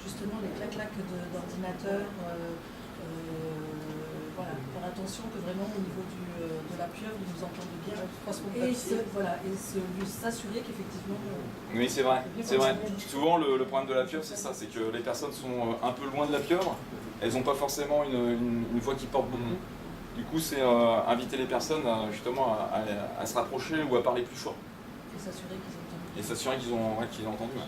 justement, les clac-clacs d'ordinateurs, Voilà, faire attention que vraiment au niveau de la pieuvre, ils nous entendent bien, et s'assurer qu'effectivement... Oui, c'est vrai, c'est vrai. Souvent, le problème de la pieuvre, c'est ça, c'est que les personnes sont un peu loin de la pieuvre, elles n'ont pas forcément une voix qui porte beaucoup. Du coup, c'est inviter les personnes justement à se rapprocher ou à parler plus fort. Et s'assurer qu'ils entendent. Et s'assurer qu'ils ont entendu. Ouais.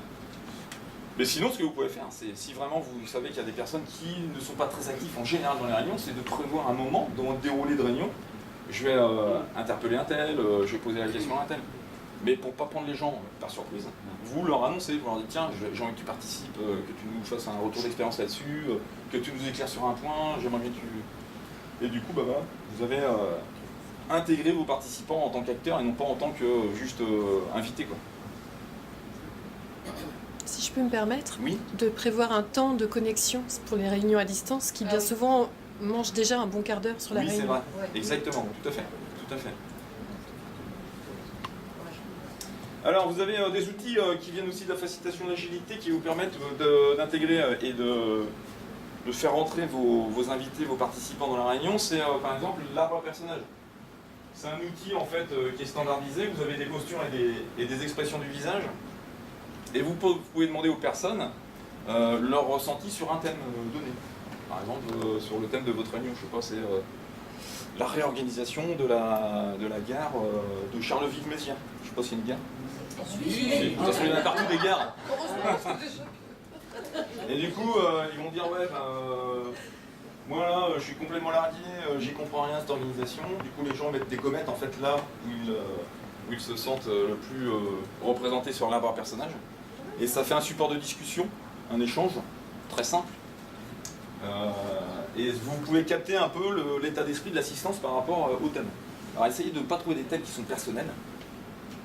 Mais sinon, ce que vous pouvez faire, c'est si vraiment vous savez qu'il y a des personnes qui ne sont pas très actives en général dans les réunions, c'est de prévoir un moment dans le déroulé de réunion. Je vais interpeller un tel, je vais poser la question à un tel. Mais pour ne pas prendre les gens par surprise, vous leur annoncez, vous leur dites tiens, j'ai envie que tu participes, que tu nous fasses un retour d'expérience là-dessus, que tu nous éclaires sur un point, j'aimerais bien que tu... Et du coup, bah voilà, vous avez intégré vos participants en tant qu'acteurs et non pas en tant que juste invités, quoi. Si je peux me permettre, oui, de prévoir un temps de connexion pour les réunions à distance qui bien souvent mange déjà un bon quart d'heure sur la réunion. Oui, c'est vrai, exactement, tout à fait, tout à fait. Alors, vous avez des outils qui viennent aussi de la facilitation de l'agilité qui vous permettent d'intégrer et de faire rentrer vos invités, vos participants dans la réunion. C'est par exemple l'arbre à personnage. C'est un outil en fait qui est standardisé. Vous avez des postures et des expressions du visage. Et vous pouvez demander aux personnes leur ressenti sur un thème donné. Par exemple, sur le thème de votre réunion, je sais pas, c'est la réorganisation de la gare de Charleville-Mézières. Je sais pas s'il y a une gare. Oui. De toute façon, il y en a partout des gares. Et du coup, ils vont dire ouais, moi là, je suis complètement largué, j'y comprends rien à cette organisation. Du coup, les gens mettent des comètes en fait là où ils se sentent le plus représentés sur l'arbre à personnage. Et ça fait un support de discussion, un échange très simple. Et vous pouvez capter un peu l'état d'esprit de l'assistance par rapport au thème. Alors essayez de ne pas trouver des thèmes qui sont personnels.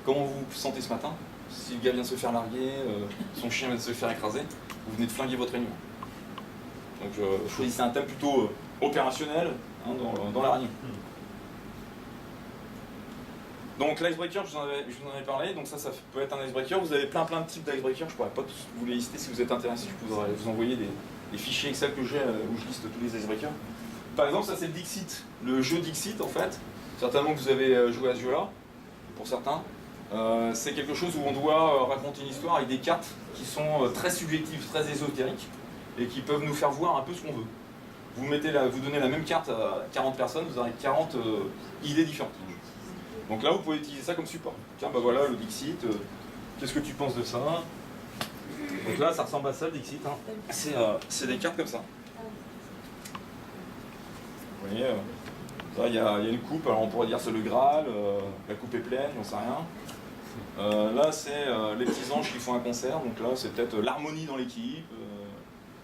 Comment vous vous sentez ce matin? Si le gars vient de se faire larguer, son chien vient de se faire écraser, vous venez de flinguer votre réunion. Donc choisissez un thème plutôt opérationnel dans la réunion. Donc l'icebreaker, je vous en avais parlé, donc ça peut être un icebreaker. Vous avez plein de types d'icebreaker, je ne pourrais pas tous vous les lister. Si vous êtes intéressé, je pourrais vous envoyer des fichiers Excel que j'ai où je liste tous les icebreakers. Par exemple, ça c'est le Dixit, le jeu Dixit en fait. Certainement que vous avez joué à ce jeu-là, pour certains. C'est quelque chose où on doit raconter une histoire avec des cartes qui sont très subjectives, très ésotériques, et qui peuvent nous faire voir un peu ce qu'on veut. Vous donnez la même carte à 40 personnes, vous aurez 40 idées différentes. Donc là, vous pouvez utiliser ça comme support. Tiens, bah voilà, le Dixit, qu'est-ce que tu penses de ça? Donc là, ça ressemble à ça, le Dixit. Hein. C'est des cartes comme ça. Vous voyez, là, il y a une coupe, alors on pourrait dire c'est le Graal, la coupe est pleine, j'en sais rien. Là, c'est les petits anges qui font un concert, donc là, c'est peut-être l'harmonie dans l'équipe.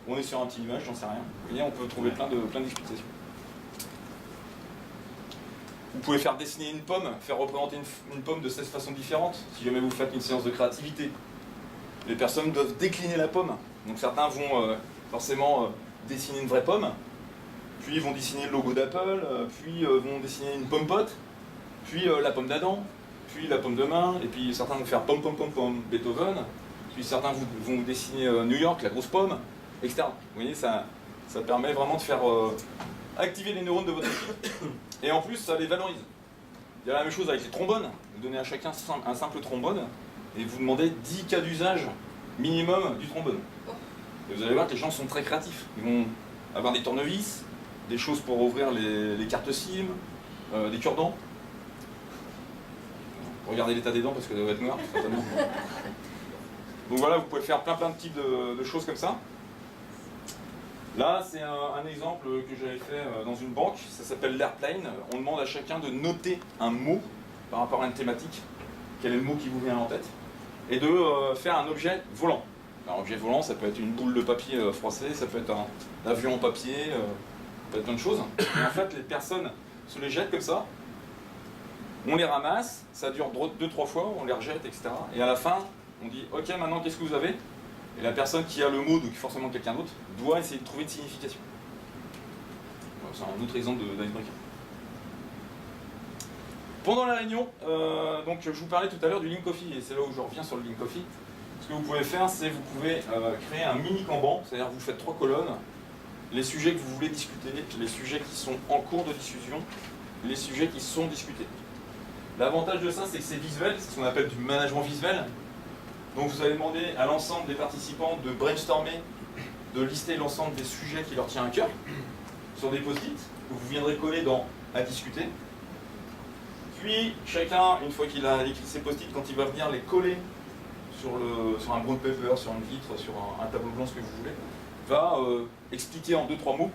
On est sur un petit nuage, j'en sais rien. Vous voyez, on peut trouver plein d'explications. Vous pouvez faire dessiner une pomme, faire représenter une pomme de 16 façons différentes, si jamais vous faites une séance de créativité. Les personnes doivent décliner la pomme. Donc certains vont forcément dessiner une vraie pomme, puis ils vont dessiner le logo d'Apple, puis vont dessiner une pomme pote, puis la pomme d'Adam, puis la pomme de main, et puis certains vont faire pom pom pom pom Beethoven, puis certains vont dessiner New York, la grosse pomme, etc. Vous voyez, ça permet vraiment de faire activer les neurones de votre équipe. Et en plus, ça les valorise. Il y a la même chose avec les trombones. Vous donnez à chacun un simple trombone et vous demandez 10 cas d'usage minimum du trombone. Et vous allez voir que les gens sont très créatifs. Ils vont avoir des tournevis, des choses pour ouvrir les cartes SIM, des cure-dents. Regardez l'état des dents parce que ça doit être noir. Donc voilà, vous pouvez faire plein de types de choses comme ça. Là, c'est un exemple que j'avais fait dans une banque, ça s'appelle l'Airplane. On demande à chacun de noter un mot par rapport à une thématique, quel est le mot qui vous vient en tête, et de faire un objet volant. Un objet volant, ça peut être une boule de papier froissée, ça peut être un avion en papier, ça peut être plein de choses. Et en fait, les personnes se les jettent comme ça, on les ramasse, ça dure 2-3 fois, on les rejette, etc. Et à la fin, on dit « Ok, maintenant, qu'est-ce que vous avez ?» Et la personne qui a le mot, donc forcément quelqu'un d'autre, doit essayer de trouver une signification. C'est un autre exemple d'icebreaker. Pendant la réunion, donc je vous parlais tout à l'heure du Link Coffee, et c'est là où je reviens sur le Link Coffee. Ce que vous pouvez faire, c'est vous pouvez créer un mini Kanban, c'est-à-dire vous faites 3 colonnes, les sujets que vous voulez discuter, les sujets qui sont en cours de discussion, les sujets qui sont discutés. L'avantage de ça, c'est que c'est visuel, c'est ce qu'on appelle du management visuel. Donc vous allez demander à l'ensemble des participants de brainstormer, de lister l'ensemble des sujets qui leur tient à cœur sur des post-it que vous viendrez coller dans « à discuter ». Puis chacun, une fois qu'il a écrit ses post-it, quand il va venir les coller sur un brown paper, sur une vitre, sur un tableau blanc, ce que vous voulez, va expliquer en 2-3 mots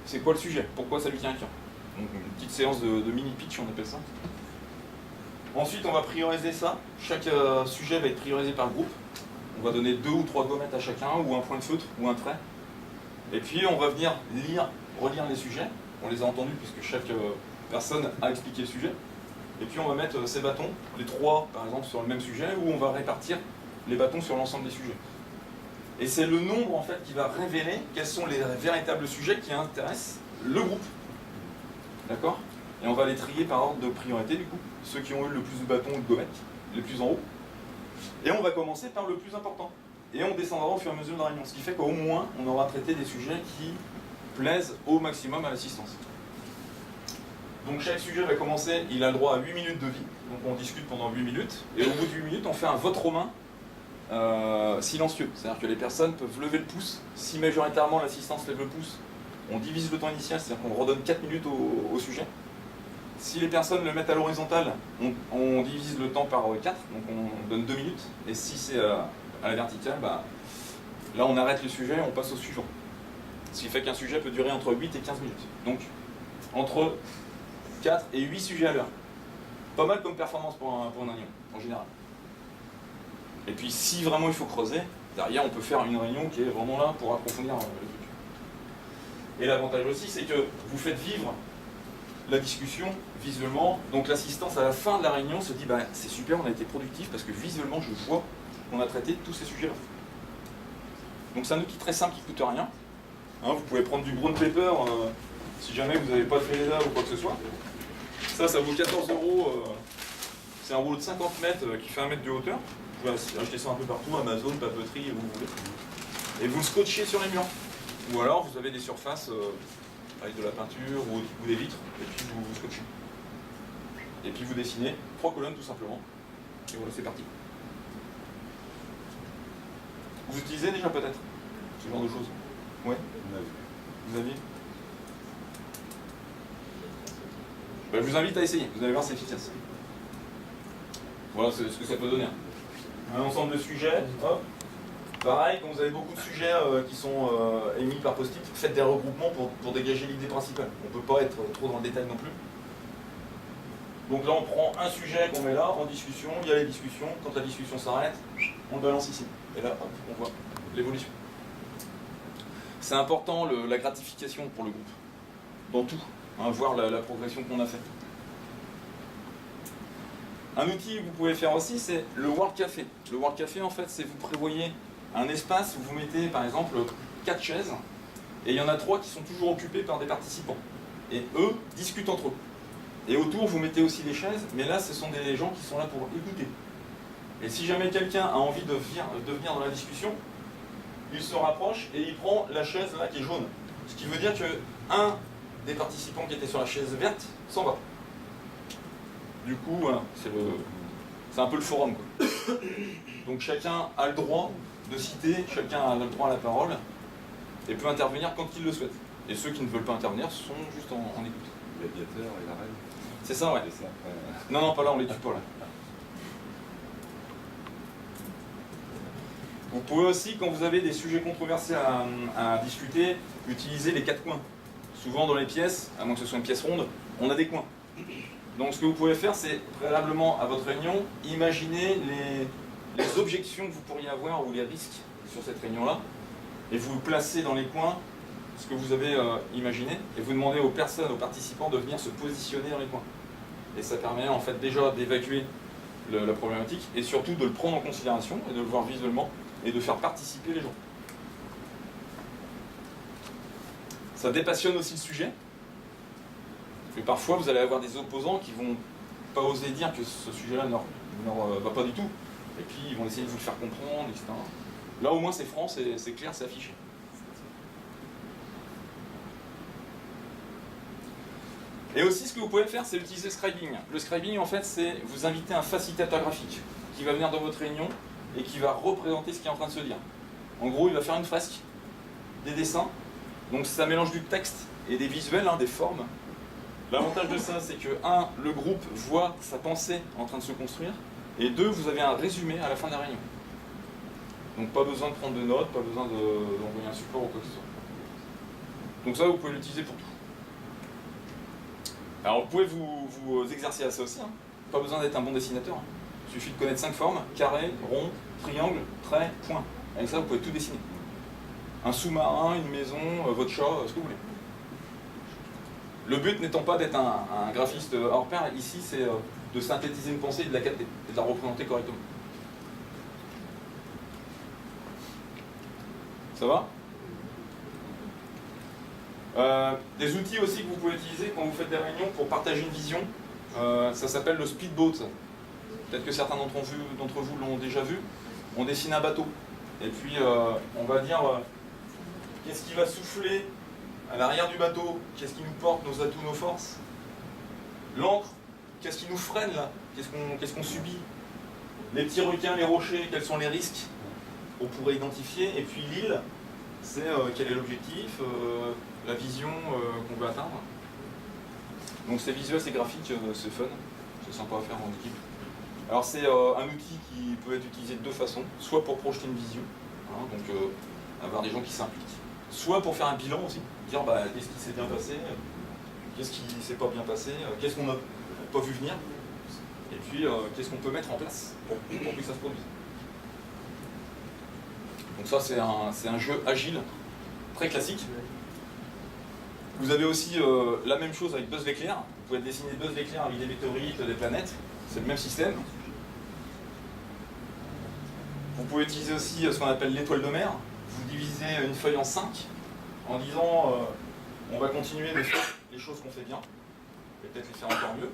c'est quoi le sujet, pourquoi ça lui tient à cœur. Donc une petite séance de mini-pitch, on appelle ça. Ensuite, on va prioriser ça. Chaque sujet va être priorisé par groupe. On va donner 2 ou 3 gommettes à chacun, ou un point de feutre, ou un trait. Et puis, on va venir relire les sujets. On les a entendus puisque chaque personne a expliqué le sujet. Et puis, on va mettre ces bâtons, les 3 par exemple, sur le même sujet, ou on va répartir les bâtons sur l'ensemble des sujets. Et c'est le nombre en fait qui va révéler quels sont les véritables sujets qui intéressent le groupe. D'accord? Et on va les trier par ordre de priorité du coup, ceux qui ont eu le plus de bâtons ou de gommettes, les plus en haut. Et on va commencer par le plus important. Et on descendra au fur et à mesure de la réunion, ce qui fait qu'au moins on aura traité des sujets qui plaisent au maximum à l'assistance. Donc chaque sujet va commencer, il a le droit à 8 minutes de vie, donc on discute pendant 8 minutes, et au bout de 8 minutes on fait un vote romain silencieux, c'est-à-dire que les personnes peuvent lever le pouce. Si majoritairement l'assistance lève le pouce, on divise le temps initial, c'est-à-dire qu'on redonne 4 minutes au sujet. Si les personnes le mettent à l'horizontale, on divise le temps par 4, donc on donne 2 minutes, et si c'est à la verticale, bah, là on arrête le sujet et on passe au suivant. Ce qui fait qu'un sujet peut durer entre 8 et 15 minutes. Donc entre 4 et 8 sujets à l'heure. Pas mal comme performance pour un réunion, en général. Et puis si vraiment il faut creuser, derrière on peut faire une réunion qui est vraiment là pour approfondir le truc. Et l'avantage aussi, c'est que vous faites vivre la discussion visuellement. Donc l'assistance à la fin de la réunion se dit bah, c'est super, on a été productif parce que visuellement je vois qu'on a traité tous ces sujets-là. Donc c'est un outil très simple qui ne coûte rien. Hein, vous pouvez prendre du brown paper si jamais vous n'avez pas de Féléda ou quoi que ce soit. Ça vaut 14 €. C'est un rouleau de 50 mètres qui fait 1 mètre de hauteur. Vous pouvez acheter ça un peu partout, Amazon, papeterie, où vous voulez. Et vous le scotchez sur les murs. Ou alors vous avez des surfaces avec de la peinture ou des vitres, et puis vous scotchez. Et puis vous dessinez 3 colonnes tout simplement. Et voilà, c'est parti. Vous utilisez déjà peut-être ce genre de choses? Oui. Vous aviez? Ben, je vous invite à essayer, vous allez voir, c'est efficace. Voilà ce que ça peut donner. Un ensemble de sujets, hop. Pareil, quand vous avez beaucoup de sujets qui sont émis par post-it, faites des regroupements pour dégager l'idée principale. On ne peut pas être trop dans le détail non plus. Donc là, on prend un sujet qu'on met là, en discussion, il y a les discussions. Quand la discussion s'arrête, on le balance ici. Et là, hop, on voit l'évolution. C'est important la gratification pour le groupe, dans tout, hein, voir la progression qu'on a faite. Un outil que vous pouvez faire aussi, c'est le World Café. Le World Café, en fait, c'est vous prévoyez un espace où vous mettez, par exemple, 4 chaises, et il y en a 3 qui sont toujours occupées par des participants. Et eux discutent entre eux. Et autour, vous mettez aussi des chaises, mais là, ce sont des gens qui sont là pour écouter. Et si jamais quelqu'un a envie de venir dans la discussion, il se rapproche et il prend la chaise là qui est jaune. Ce qui veut dire qu'un des participants qui était sur la chaise verte s'en va. Du coup, voilà, c'est un peu le forum, quoi. Donc chacun a le droit de citer, chacun a le droit à la parole, et peut intervenir quand il le souhaite. Et ceux qui ne veulent pas intervenir sont juste en écoute. L'aviateur et la reine. C'est ça, ouais. Non, pas là, on les tue pas, là. Vous pouvez aussi, quand vous avez des sujets controversés à discuter, utiliser les 4 coins. Souvent dans les pièces, à moins que ce soit une pièce ronde, on a des coins. Donc ce que vous pouvez faire, c'est préalablement à votre réunion, imaginer les objections que vous pourriez avoir ou les risques sur cette réunion-là, et vous placez dans les coins ce que vous avez imaginé, et vous demandez aux personnes, aux participants de venir se positionner dans les coins. Et ça permet en fait déjà d'évacuer la problématique, et surtout de le prendre en considération, et de le voir visuellement, et de faire participer les gens. Ça dépassionne aussi le sujet. Et parfois, vous allez avoir des opposants qui vont pas oser dire que ce sujet-là ne leur va pas du tout. Et puis, ils vont essayer de vous le faire comprendre, etc. Là, au moins, c'est franc, c'est clair, c'est affiché. Et aussi, ce que vous pouvez faire, c'est utiliser le scribing. Le scribing, en fait, c'est vous inviter un facilitateur graphique qui va venir dans votre réunion et qui va représenter ce qui est en train de se dire. En gros, il va faire une fresque, des dessins. Donc ça mélange du texte et des visuels, des formes. L'avantage de ça, c'est que, 1, le groupe voit sa pensée en train de se construire, et 2, vous avez un résumé à la fin de la réunion. Donc pas besoin de prendre de notes, pas besoin d'envoyer un support ou quoi que ce soit. Donc ça, vous pouvez l'utiliser pour tout. Alors vous pouvez vous exercer à ça aussi. Pas besoin d'être un bon dessinateur. Il suffit de connaître 5 formes: carré, rond, triangle, trait, point. Avec ça, vous pouvez tout dessiner. Un sous-marin, une maison, votre chat, ce que vous voulez. Le but n'étant pas d'être un graphiste hors pair, ici c'est de synthétiser une pensée et de la capter, et de la représenter correctement. Ça va? Des outils aussi que vous pouvez utiliser quand vous faites des réunions pour partager une vision, ça s'appelle le speedboat. Peut-être que certains d'entre vous l'ont déjà vu. On dessine un bateau, et puis on va dire qu'est-ce qui va souffler à l'arrière du bateau, qu'est-ce qui nous porte, nos atouts, nos forces. L'ancre, qu'est-ce qui nous freine là, qu'est-ce qu'on subit. Les petits requins, les rochers, quels sont les risques on pourrait identifier. Et puis l'île, c'est quel est l'objectif, la vision qu'on veut atteindre. Donc c'est visuel, c'est graphique, c'est fun, c'est sympa à faire en équipe. Alors c'est un outil qui peut être utilisé de deux façons, soit pour projeter une vision, donc avoir des gens qui s'impliquent, soit pour faire un bilan aussi, dire qu'est-ce qui s'est bien passé, qu'est-ce qui s'est pas bien passé, qu'est-ce qu'on n'a pas vu venir, et puis qu'est-ce qu'on peut mettre en place pour que ça se produise. Donc ça c'est un jeu agile, très classique. Vous avez aussi la même chose avec Buzz l'éclair. Vous pouvez dessiner Buzz l'éclair avec des météorites, des planètes, c'est le même système. Vous pouvez utiliser aussi ce qu'on appelle l'étoile de mer. Vous divisez une feuille en 5 en disant on va continuer de faire les choses qu'on fait bien, et peut-être les faire encore mieux.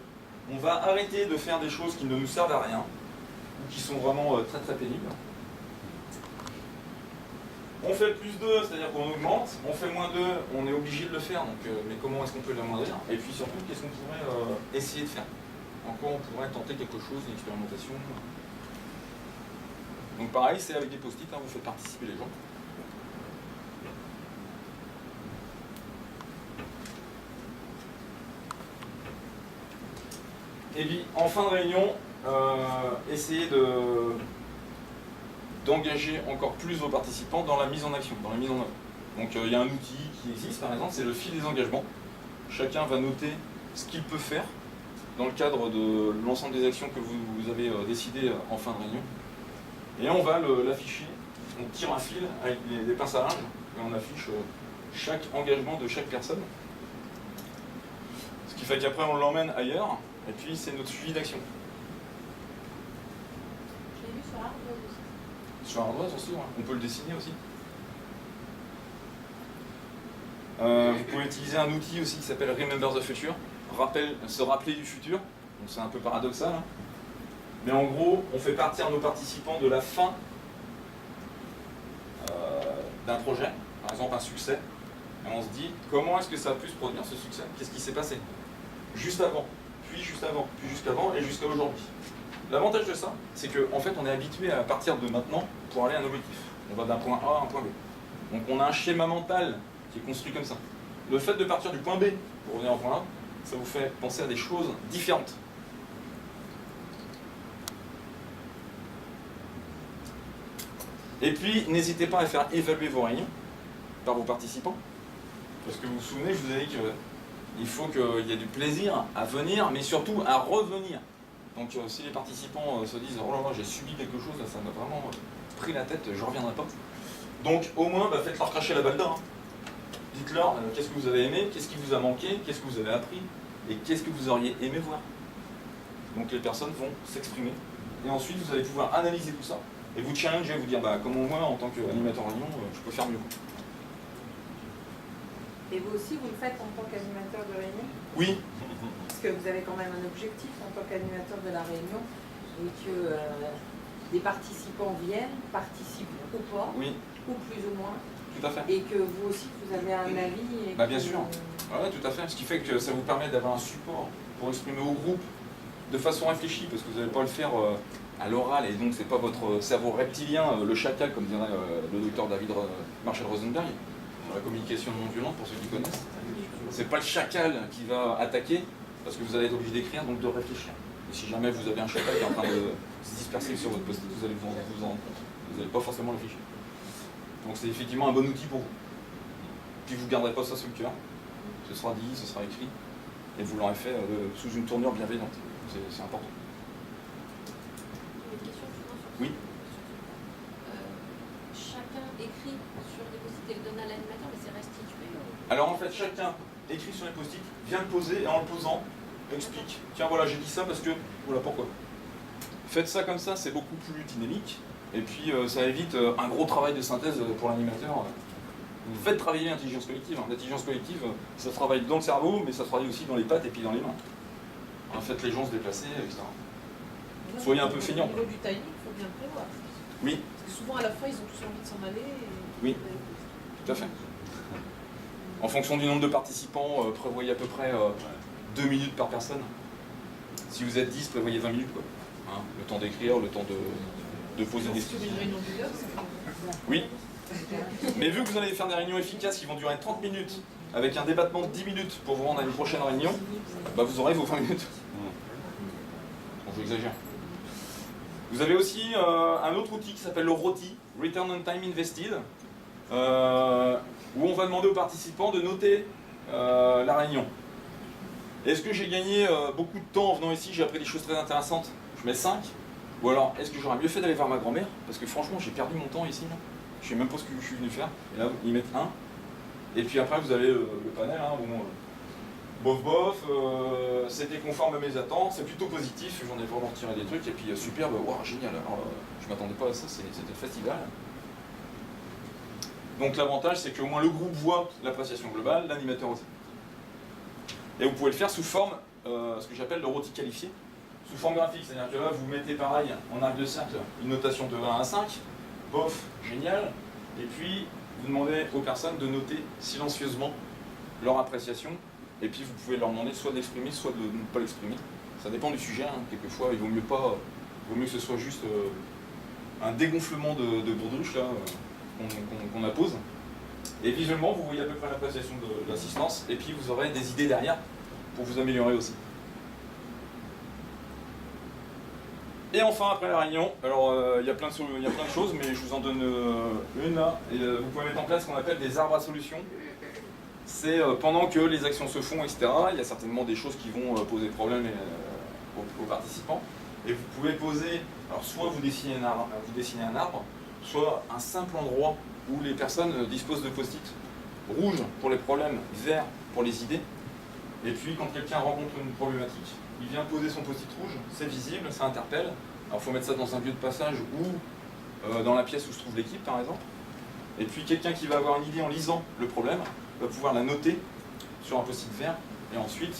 On va arrêter de faire des choses qui ne nous servent à rien, ou qui sont vraiment très très pénibles. On fait plus 2, c'est-à-dire qu'on augmente, on fait moins 2, on est obligé de le faire, donc, mais comment est-ce qu'on peut l'amoindrir? Et puis surtout, qu'est-ce qu'on pourrait essayer de faire? En quoi on pourrait tenter quelque chose, une expérimentation? Donc pareil, c'est avec des post-it, vous faites participer les gens. Et puis, en fin de réunion, essayez d'engager encore plus vos participants dans la mise en action, dans la mise en œuvre. Donc il y a un outil qui existe, par exemple, c'est le fil des engagements. Chacun va noter ce qu'il peut faire dans le cadre de l'ensemble des actions que vous avez décidées en fin de réunion. Et on va l'afficher, on tire un fil avec des pinces à linge, et on affiche chaque engagement de chaque personne. Ce qui fait qu'après on l'emmène ailleurs, et puis c'est notre suivi d'action. Je l'ai vu sur Ardoise aussi. Sur Ardoise aussi, on peut le dessiner aussi. Vous pouvez utiliser un outil aussi qui s'appelle Remember the Future, se rappeler du futur, donc c'est un peu paradoxal. Mais en gros, on fait partir nos participants de la fin d'un projet, par exemple un succès, et on se dit comment est-ce que ça a pu se produire ce succès, qu'est-ce qui s'est passé juste avant, puis juste avant, puis jusqu'avant et jusqu'à aujourd'hui. L'avantage de ça, c'est qu'en fait on est habitué à partir de maintenant pour aller à un objectif. On va d'un point A à un point B. Donc on a un schéma mental qui est construit comme ça. Le fait de partir du point B pour revenir au point A, ça vous fait penser à des choses différentes. Et puis, n'hésitez pas à faire évaluer vos réunions par vos participants. Parce que vous vous souvenez, je vous ai dit qu'il faut qu'il y ait du plaisir à venir, mais surtout à revenir. Donc si les participants se disent « Oh là là, j'ai subi quelque chose, là, ça m'a vraiment pris la tête, je ne reviendrai pas ». Donc au moins, faites-leur cracher la balle d'or. Dites-leur qu'est-ce que vous avez aimé, qu'est-ce qui vous a manqué, qu'est-ce que vous avez appris, et qu'est-ce que vous auriez aimé voir. Donc les personnes vont s'exprimer. Et ensuite, vous allez pouvoir analyser tout ça. Et vous challenger, vous dire comment moi, en tant qu'animateur réunion, je peux faire mieux. Et vous aussi, vous le faites en tant qu'animateur de réunion? Oui. Parce que vous avez quand même un objectif en tant qu'animateur de la réunion, et que des participants viennent, participent ou pas, oui. ou plus ou moins. Tout à fait. Et que vous aussi, vous avez un avis. Et bien sûr. Voilà, tout à fait. Ce qui fait que ça vous permet d'avoir un support pour exprimer au groupe de façon réfléchie, parce que vous n'allez pas le faire à l'oral, et donc c'est pas votre cerveau reptilien, le chacal, comme dirait le docteur David Marshall Rosenberg, sur la communication non violente, pour ceux qui connaissent. C'est pas le chacal qui va attaquer, parce que vous allez être obligé d'écrire, donc de réfléchir. Et si jamais vous avez un chacal qui est en train de se disperser sur votre post-it, vous allez vous en rendre compte. Vous n'allez pas forcément réfléchir. Donc c'est effectivement un bon outil pour vous. Puis vous ne garderez pas ça sous le cœur. Ce sera dit, ce sera écrit, et vous l'aurez fait sous une tournure bienveillante. C'est important. Une question sur oui. Chacun écrit sur des post-it et le donne à l'animateur, mais c'est restitué ou... Alors en fait, chacun écrit sur les post-it, vient le poser, et en le posant, explique. Tiens, voilà, j'ai dit ça parce que... Voilà, pourquoi. Faites ça comme ça, c'est beaucoup plus dynamique, et puis ça évite un gros travail de synthèse pour l'animateur. Vous faites travailler l'intelligence collective. L'intelligence collective, ça travaille dans le cerveau, mais ça travaille aussi dans les pattes et puis dans les mains. Faites les gens se déplacer, etc. Soyez un peu feignants. Au niveau du timing, il faut bien le prévoir. Oui. Parce que souvent, à la fin, ils ont tous envie de s'en aller. Oui, tout à fait. En fonction du nombre de participants, prévoyez à peu près 2 minutes par personne. Si vous êtes 10, prévoyez 20 minutes. Quoi. Hein, le temps d'écrire, le temps de poser des questions. Une réunion d'une heure, c'est... Oui. Mais vu que vous allez faire des réunions efficaces qui vont durer 30 minutes, avec un débattement de 10 minutes pour vous rendre à une prochaine réunion, bah vous aurez vos 20 minutes. Bon, j'exagère. Vous avez aussi un autre outil qui s'appelle le ROTI, Return on Time Invested, où on va demander aux participants de noter la réunion. Est-ce que j'ai gagné beaucoup de temps en venant ici, j'ai appris des choses très intéressantes? Je mets 5. Ou alors, est-ce que j'aurais mieux fait d'aller voir ma grand-mère? Parce que franchement, j'ai perdu mon temps ici. Là. Je sais même pas ce que je suis venu faire. Et là, ils mettent 1. Et puis après, vous avez le panel. Hein, bof, c'était conforme à mes attentes, c'est plutôt positif. J'en ai vraiment retiré des trucs. Et puis, superbe, wow, génial. Alors, je m'attendais pas à ça, c'était le festival. Donc, l'avantage, c'est qu'au moins le groupe voit l'appréciation globale, l'animateur aussi. Et vous pouvez le faire sous forme, ce que j'appelle le ROTI qualifié. Sous forme graphique, c'est-à-dire que là, vous mettez pareil, en arc de cercle, une notation de 1 à 5, bof, génial, et puis vous demandez aux personnes de noter silencieusement leur appréciation, et puis vous pouvez leur demander soit d'exprimer, soit de ne pas l'exprimer. Ça dépend du sujet, hein. Quelquefois il vaut mieux que ce soit juste un dégonflement de bourdouche là, qu'on appose. Et visuellement, vous voyez à peu près l'appréciation de l'assistance, et puis vous aurez des idées derrière pour vous améliorer aussi. Et enfin, après la réunion, alors il y a plein de choses, mais je vous en donne une là. Et, vous pouvez mettre en place ce qu'on appelle des arbres à solutions. C'est pendant que les actions se font, etc., il y a certainement des choses qui vont poser problème aux participants. Et vous pouvez poser, alors soit vous dessinez un arbre, soit un simple endroit où les personnes disposent de post-it rouge pour les problèmes, vert pour les idées. Et puis quand quelqu'un rencontre une problématique, il vient poser son post-it rouge, c'est visible, ça interpelle. Alors il faut mettre ça dans un lieu de passage ou dans la pièce où se trouve l'équipe par exemple. Et puis quelqu'un qui va avoir une idée en lisant le problème va pouvoir la noter sur un post-it vert. Et ensuite,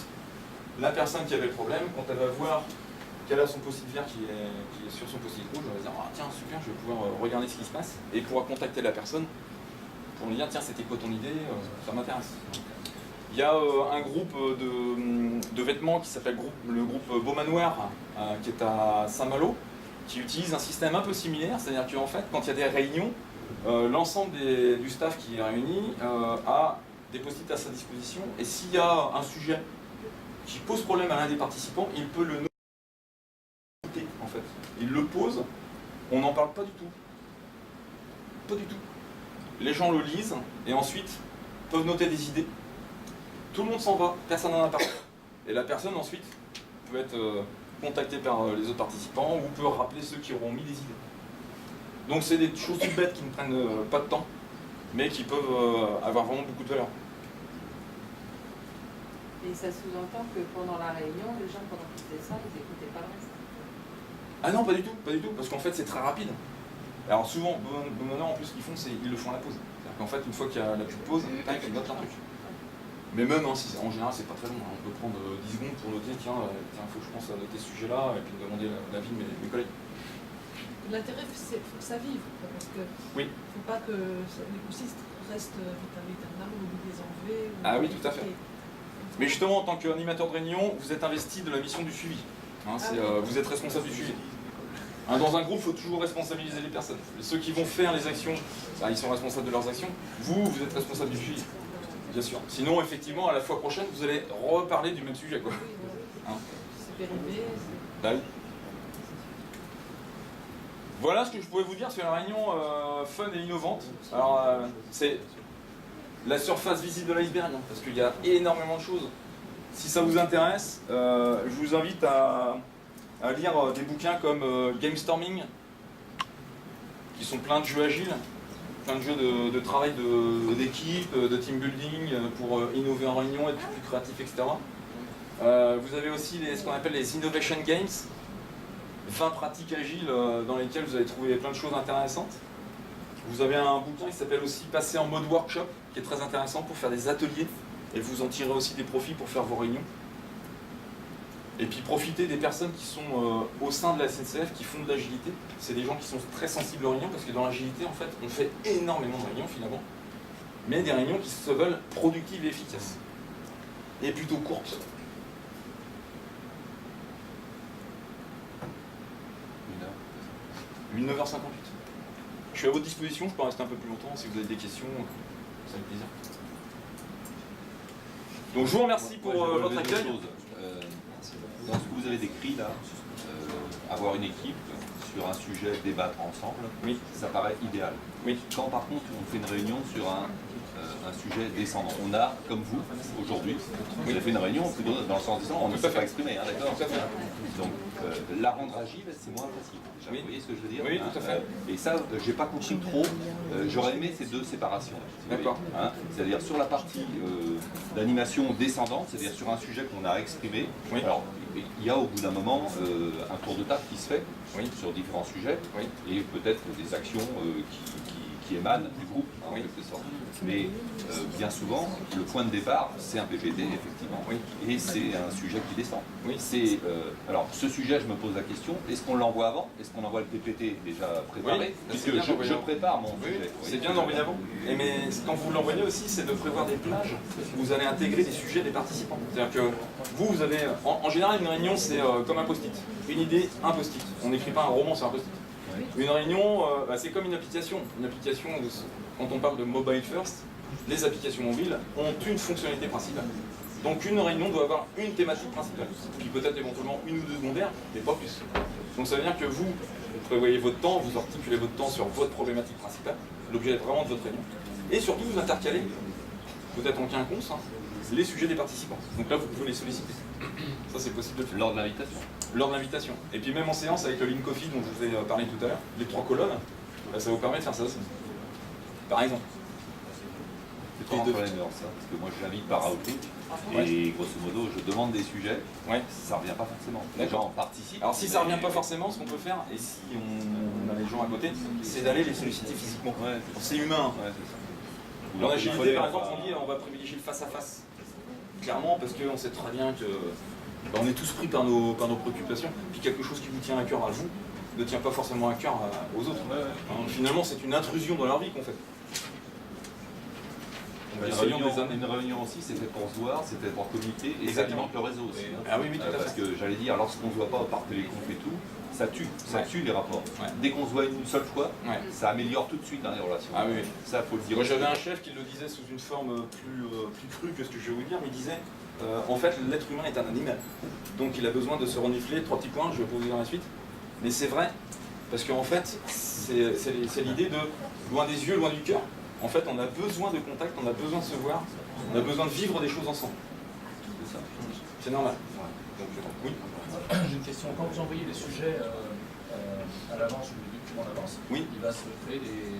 la personne qui avait le problème, quand elle va voir qu'elle a son post-it vert qui est sur son post-it rouge, elle va dire ah, tiens super, je vais pouvoir regarder ce qui se passe et pouvoir contacter la personne pour lui dire tiens c'était quoi ton idée, ça m'intéresse. Il y a un groupe de vêtements qui s'appelle le groupe Beaumanoir, qui est à Saint-Malo, qui utilise un système un peu similaire, c'est-à-dire qu'en fait, quand il y a des réunions, l'ensemble du staff qui est réuni a des post-it à sa disposition, et s'il y a un sujet qui pose problème à l'un des participants, il peut le noter, en fait. Il le pose, on n'en parle pas du tout. Pas du tout. Les gens le lisent, et ensuite peuvent noter des idées. Tout le monde s'en va, personne n'en a parlé. Et la personne ensuite peut être contactée par les autres participants ou peut rappeler ceux qui auront mis des idées. Donc c'est des choses toutes bêtes qui ne prennent pas de temps, mais qui peuvent avoir vraiment beaucoup de valeur. Et ça sous-entend que pendant la réunion, les gens pendant qu'ils faisaient ça, ils n'écoutaient pas le reste. Ah non, pas du tout, parce qu'en fait c'est très rapide. Alors souvent, maintenant en plus ce qu'ils font, c'est ils le font à la pause. C'est-à-dire qu'en fait, une fois qu'il y a la petite pause, ils notent un truc. Mais même, hein, en général, c'est pas très long. On peut prendre 10 secondes pour noter, tiens, faut que je pense à noter ce sujet-là, et puis demander l'avis de mes collègues. L'intérêt, c'est faut que ça vive, parce que oui. faut pas que ça consiste. restent vitam ou vous les enlevez. Ah oui, tout à fait. Mais justement, en tant qu'animateur de réunion, vous êtes investi de la mission du suivi. Hein, vous êtes responsable du suivi. Hein, dans un groupe, il faut toujours responsabiliser les personnes. Ceux qui vont faire les actions, ils sont responsables de leurs actions. Vous êtes responsable du suivi. Bien sûr. Sinon, effectivement, à la fois prochaine, vous allez reparler du même sujet, quoi. Hein. C'est périmé. Bah oui. Voilà ce que je pouvais vous dire sur la réunion fun et innovante. Alors, c'est la surface visible de l'iceberg, hein, parce qu'il y a énormément de choses. Si ça vous intéresse, je vous invite à lire des bouquins comme Game Storming, qui sont plein de jeux agiles, plein de jeux de travail d'équipe, de team building, pour innover en réunion, être plus créatif, etc. Vous avez aussi ce qu'on appelle les Innovation Games, 20 pratiques agiles dans lesquelles vous allez trouver plein de choses intéressantes. Vous avez un bouquin qui s'appelle aussi Passer en mode workshop, qui est très intéressant pour faire des ateliers, et vous en tirez aussi des profits pour faire vos réunions. Et puis profitez des personnes qui sont au sein de la SNCF, qui font de l'agilité. C'est des gens qui sont très sensibles aux réunions, parce que dans l'agilité, en fait, on fait énormément de réunions finalement, mais des réunions qui se veulent productives et efficaces, et plutôt courtes. Une 9h58. Je suis à votre disposition, je peux rester un peu plus longtemps si vous avez des questions, ça fait plaisir. Donc je vous remercie pour votre accueil. Dans ce que vous avez décrit là, avoir une équipe sur un sujet, débattre ensemble, oui, ça paraît idéal. Oui. Quand par contre on fait une réunion sur un sujet descendant, on a, comme vous, aujourd'hui, vous avez fait une réunion plutôt dans le sens descendant, on ne s'est pas exprimé, hein, d'accord. Donc la rendre agile, c'est moins facile. Oui. Vous voyez ce que je veux dire? Oui, tout à fait. Et ça, j'ai pas compris trop. J'aurais aimé ces deux séparations. D'accord. Hein, c'est-à-dire sur la partie d'animation descendante, c'est-à-dire sur un sujet qu'on a exprimé. Oui. Alors, il y a au bout d'un moment un tour de table qui se fait sur différents sujets et peut-être des actions qui émanent du groupe, en quelque sorte. Mais bien souvent, le point de départ, c'est un PPT, effectivement, et c'est un sujet qui descend. Alors, ce sujet, je me pose la question, est-ce qu'on l'envoie avant? Est-ce qu'on envoie le PPT déjà préparé? Puisque je prépare mon sujet. C'est bien d'envoyer avant. Mais quand vous l'envoyez aussi, c'est de prévoir des plages où vous allez intégrer des sujets des participants. C'est-à-dire que vous avez... En général, une réunion, c'est comme un post-it. Une idée, un post-it. On n'écrit pas un roman sur un post-it. Une réunion, c'est comme une application. Une application, quand on parle de mobile first, les applications mobiles ont une fonctionnalité principale. Donc une réunion doit avoir une thématique principale, puis peut-être éventuellement une ou deux secondaires, mais pas plus. Donc ça veut dire que vous prévoyez votre temps, vous articulez votre temps sur votre problématique principale, l'objet vraiment de votre réunion, et surtout vous intercalez, peut-être en quinconce, les sujets des participants. Donc là vous pouvez les solliciter. Ça c'est possible de le faire. Lors de l'invitation. Lors de l'invitation. Et puis même en séance avec le Link Coffee dont je vous ai parlé tout à l'heure, les 3 colonnes, ça vous permet de faire ça aussi. Par exemple. C'est pas un problème ça, parce que moi je l'invite par Outlook, et grosso modo je demande des sujets, ça revient pas forcément. Les gens participent. Alors si ça revient pas forcément, ce qu'on peut faire, et si on a les gens à côté, c'est d'aller les solliciter physiquement. C'est humain. Dans l'agilité par exemple, on dit on va privilégier le face à face. Clairement parce qu'on sait très bien que on est tous pris par nos préoccupations, puis quelque chose qui vous tient à cœur à vous ne tient pas forcément à cœur aux autres. Finalement c'est une intrusion dans leur vie qu'on fait. Une réunion aussi, c'est fait pour se voir, c'est fait pour communiquer et ça alimente le réseau aussi. Ah oui, tout à fait. Parce que j'allais dire, lorsqu'on ne se voit pas par téléconf et tout, ça tue les rapports. Dès qu'on se voit une seule fois, ça améliore tout de suite les relations. Ah oui, ça faut le dire. Moi j'avais un chef qui le disait sous une forme plus crue que ce que je vais vous dire, mais il disait en fait l'être humain est un animal. Donc il a besoin de se renifler, 3 petits points, je vais poser dans la suite. Mais c'est vrai, parce qu'en fait, c'est l'idée de loin des yeux, loin du cœur. En fait, on a besoin de contact, on a besoin de se voir, on a besoin de vivre des choses ensemble. C'est ça. C'est normal. Donc, oui. J'ai une question. Quand vous envoyez les sujets à l'avance ou les documents d'avance, il va se créer des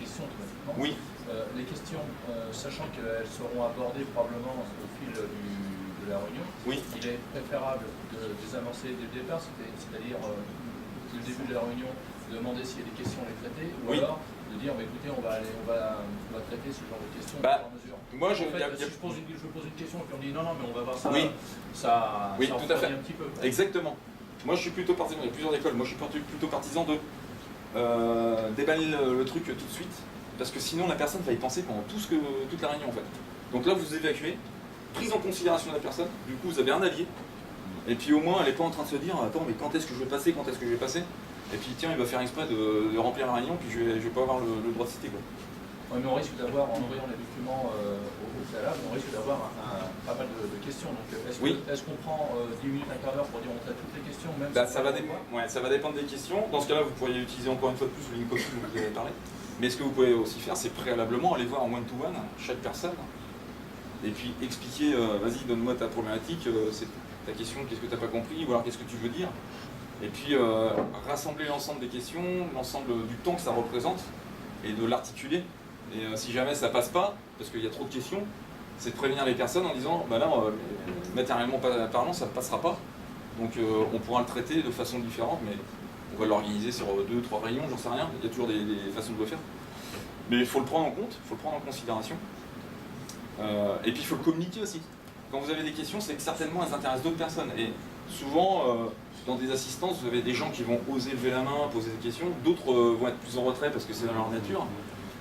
questions automatiquement. Oui. Les questions, sachant qu'elles seront abordées probablement au fil de la réunion, il est préférable de les amorcer dès le départ, c'est-à-dire dès le début de la réunion, demander s'il y a des questions à les traiter, ou alors de dire écoutez, on va traiter ce genre de questions au fur et à mesure. Moi, si je pose une question et puis on dit non, mais on va voir ça, ça tout à fait. Un petit peu. Exactement. Moi, je suis plutôt partisan, il y a plusieurs écoles, moi je suis plutôt partisan de déballer le truc tout de suite, parce que sinon la personne va y penser pendant toute la réunion en fait. Donc là vous évacuez, prise en considération de la personne, du coup vous avez un allié, et puis au moins elle n'est pas en train de se dire attends mais quand est-ce que je vais passer, et puis tiens il va faire exprès de remplir la réunion, puis je vais pas avoir le droit de citer quoi. Oui, mais on risque d'avoir, en envoyant les documents au préalable, on risque d'avoir pas mal de questions. Donc est-ce qu'on prend 10 minutes, un quart d'heure pour dire on traite toutes les questions même ça va dépendre des questions. Dans ce cas-là, vous pourriez utiliser encore une fois de plus le link copy dont vous avez parlé. Mais ce que vous pouvez aussi faire, c'est préalablement aller voir en one-to-one chaque personne et puis expliquer, vas-y, donne-moi ta problématique, c'est ta question, qu'est-ce que tu n'as pas compris, ou alors qu'est-ce que tu veux dire. Et puis rassembler l'ensemble des questions, l'ensemble du temps que ça représente et de l'articuler. Et si jamais ça passe pas, parce qu'il y a trop de questions, c'est de prévenir les personnes en disant bah là, matériellement parlant, ça ne passera pas. Donc on pourra le traiter de façon différente, mais on va l'organiser sur 2-3 réunions, j'en sais rien, il y a toujours des façons de le faire. Mais il faut le prendre en compte, il faut le prendre en considération. Et puis il faut le communiquer aussi. Quand vous avez des questions, c'est que certainement elles intéressent d'autres personnes. Et souvent, dans des assistances, vous avez des gens qui vont oser lever la main, poser des questions, d'autres vont être plus en retrait parce que c'est dans leur nature.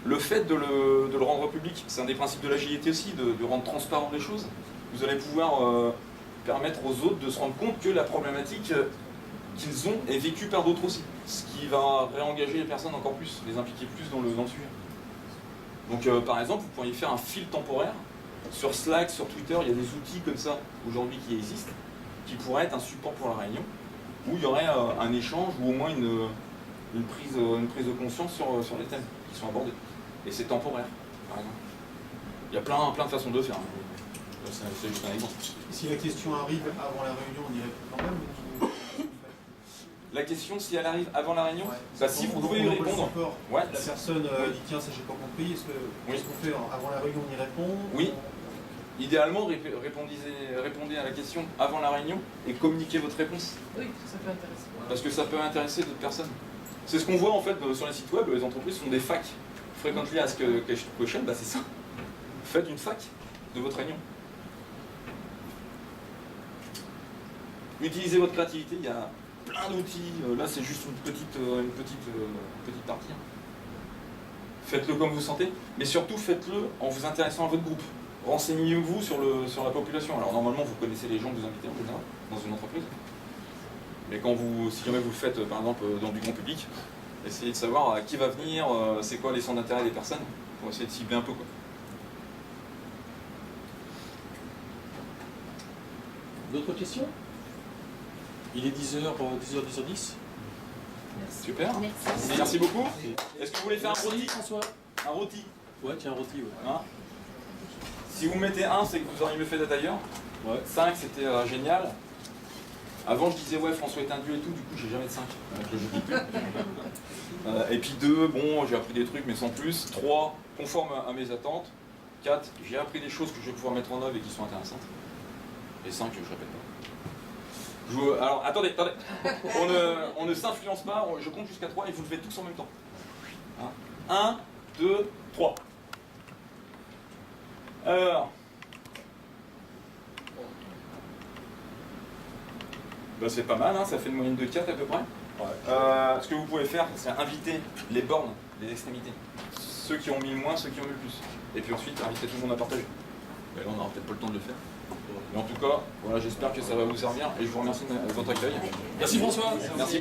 Le fait de le rendre public, c'est un des principes de l'agilité aussi, de rendre transparent les choses. Vous allez pouvoir permettre aux autres de se rendre compte que la problématique qu'ils ont est vécue par d'autres aussi. Ce qui va réengager les personnes encore plus, les impliquer plus dans le sujet. Donc par exemple, vous pourriez faire un fil temporaire. Sur Slack, sur Twitter, il y a des outils comme ça aujourd'hui qui existent, qui pourraient être un support pour la réunion, où il y aurait un échange ou au moins une prise de conscience sur les thèmes qui sont abordés. Et c'est temporaire, par exemple. Il y a plein de façons de le faire. C'est juste un exemple. Et si la question arrive avant la réunion, on y répond quand même ou... La question, si elle arrive avant la réunion, bah, si vous pouvez y répondre. La personne dit tiens, ça j'ai pas compris, est-ce qu'on fait avant la réunion, on y répond? Oui. Idéalement, répondez à la question avant la réunion et communiquez votre réponse. Oui, ça peut intéresser. Parce que ça peut intéresser d'autres personnes. C'est ce qu'on voit en fait sur les sites web, les entreprises font des facs. Frequently Ask Question, bah c'est ça. Faites une fac de votre réunion. Utilisez votre créativité, il y a plein d'outils. Là c'est juste une petite partie. Faites-le comme vous sentez, mais surtout faites-le en vous intéressant à votre groupe. Renseignez-vous sur la population. Alors normalement vous connaissez les gens que vous invitez en général dans une entreprise. Mais si jamais vous le faites par exemple dans du grand public, essayez de savoir qui va venir, c'est quoi les centres d'intérêt des personnes, pour essayer de cibler un peu quoi. D'autres questions? Il est 10h, 10h10. Merci. Super. Merci beaucoup. Est-ce que vous voulez faire un rôti, François? Un rôti? Ouais, tiens, un rôti, ouais. Hein, si vous mettez 1, c'est que vous auriez mieux fait d'être ailleurs. Ouais. 5, c'était génial. Avant, je disais, ouais, François est un dieu et tout, du coup, j'ai jamais de 5. Donc, je dis plus. Et puis 2, bon, j'ai appris des trucs, mais sans plus. 3, conforme à mes attentes. 4, j'ai appris des choses que je vais pouvoir mettre en œuvre et qui sont intéressantes. Et 5, je répète pas. Alors, attendez. On ne s'influence pas, je compte jusqu'à 3 et vous le faites tous en même temps. 1, 2, 3. Alors... Ben c'est pas mal, hein, ça fait une moyenne de 4 à peu près. Ouais. Ce que vous pouvez faire, c'est inviter les bornes, les extrémités. Ceux qui ont mis le moins, ceux qui ont mis le plus. Et puis ensuite, inviter tout le monde à partager. Mais là, on n'aura peut-être pas le temps de le faire. Mais en tout cas, voilà, j'espère que ça va vous servir et je vous remercie de votre accueil. Merci François. Merci.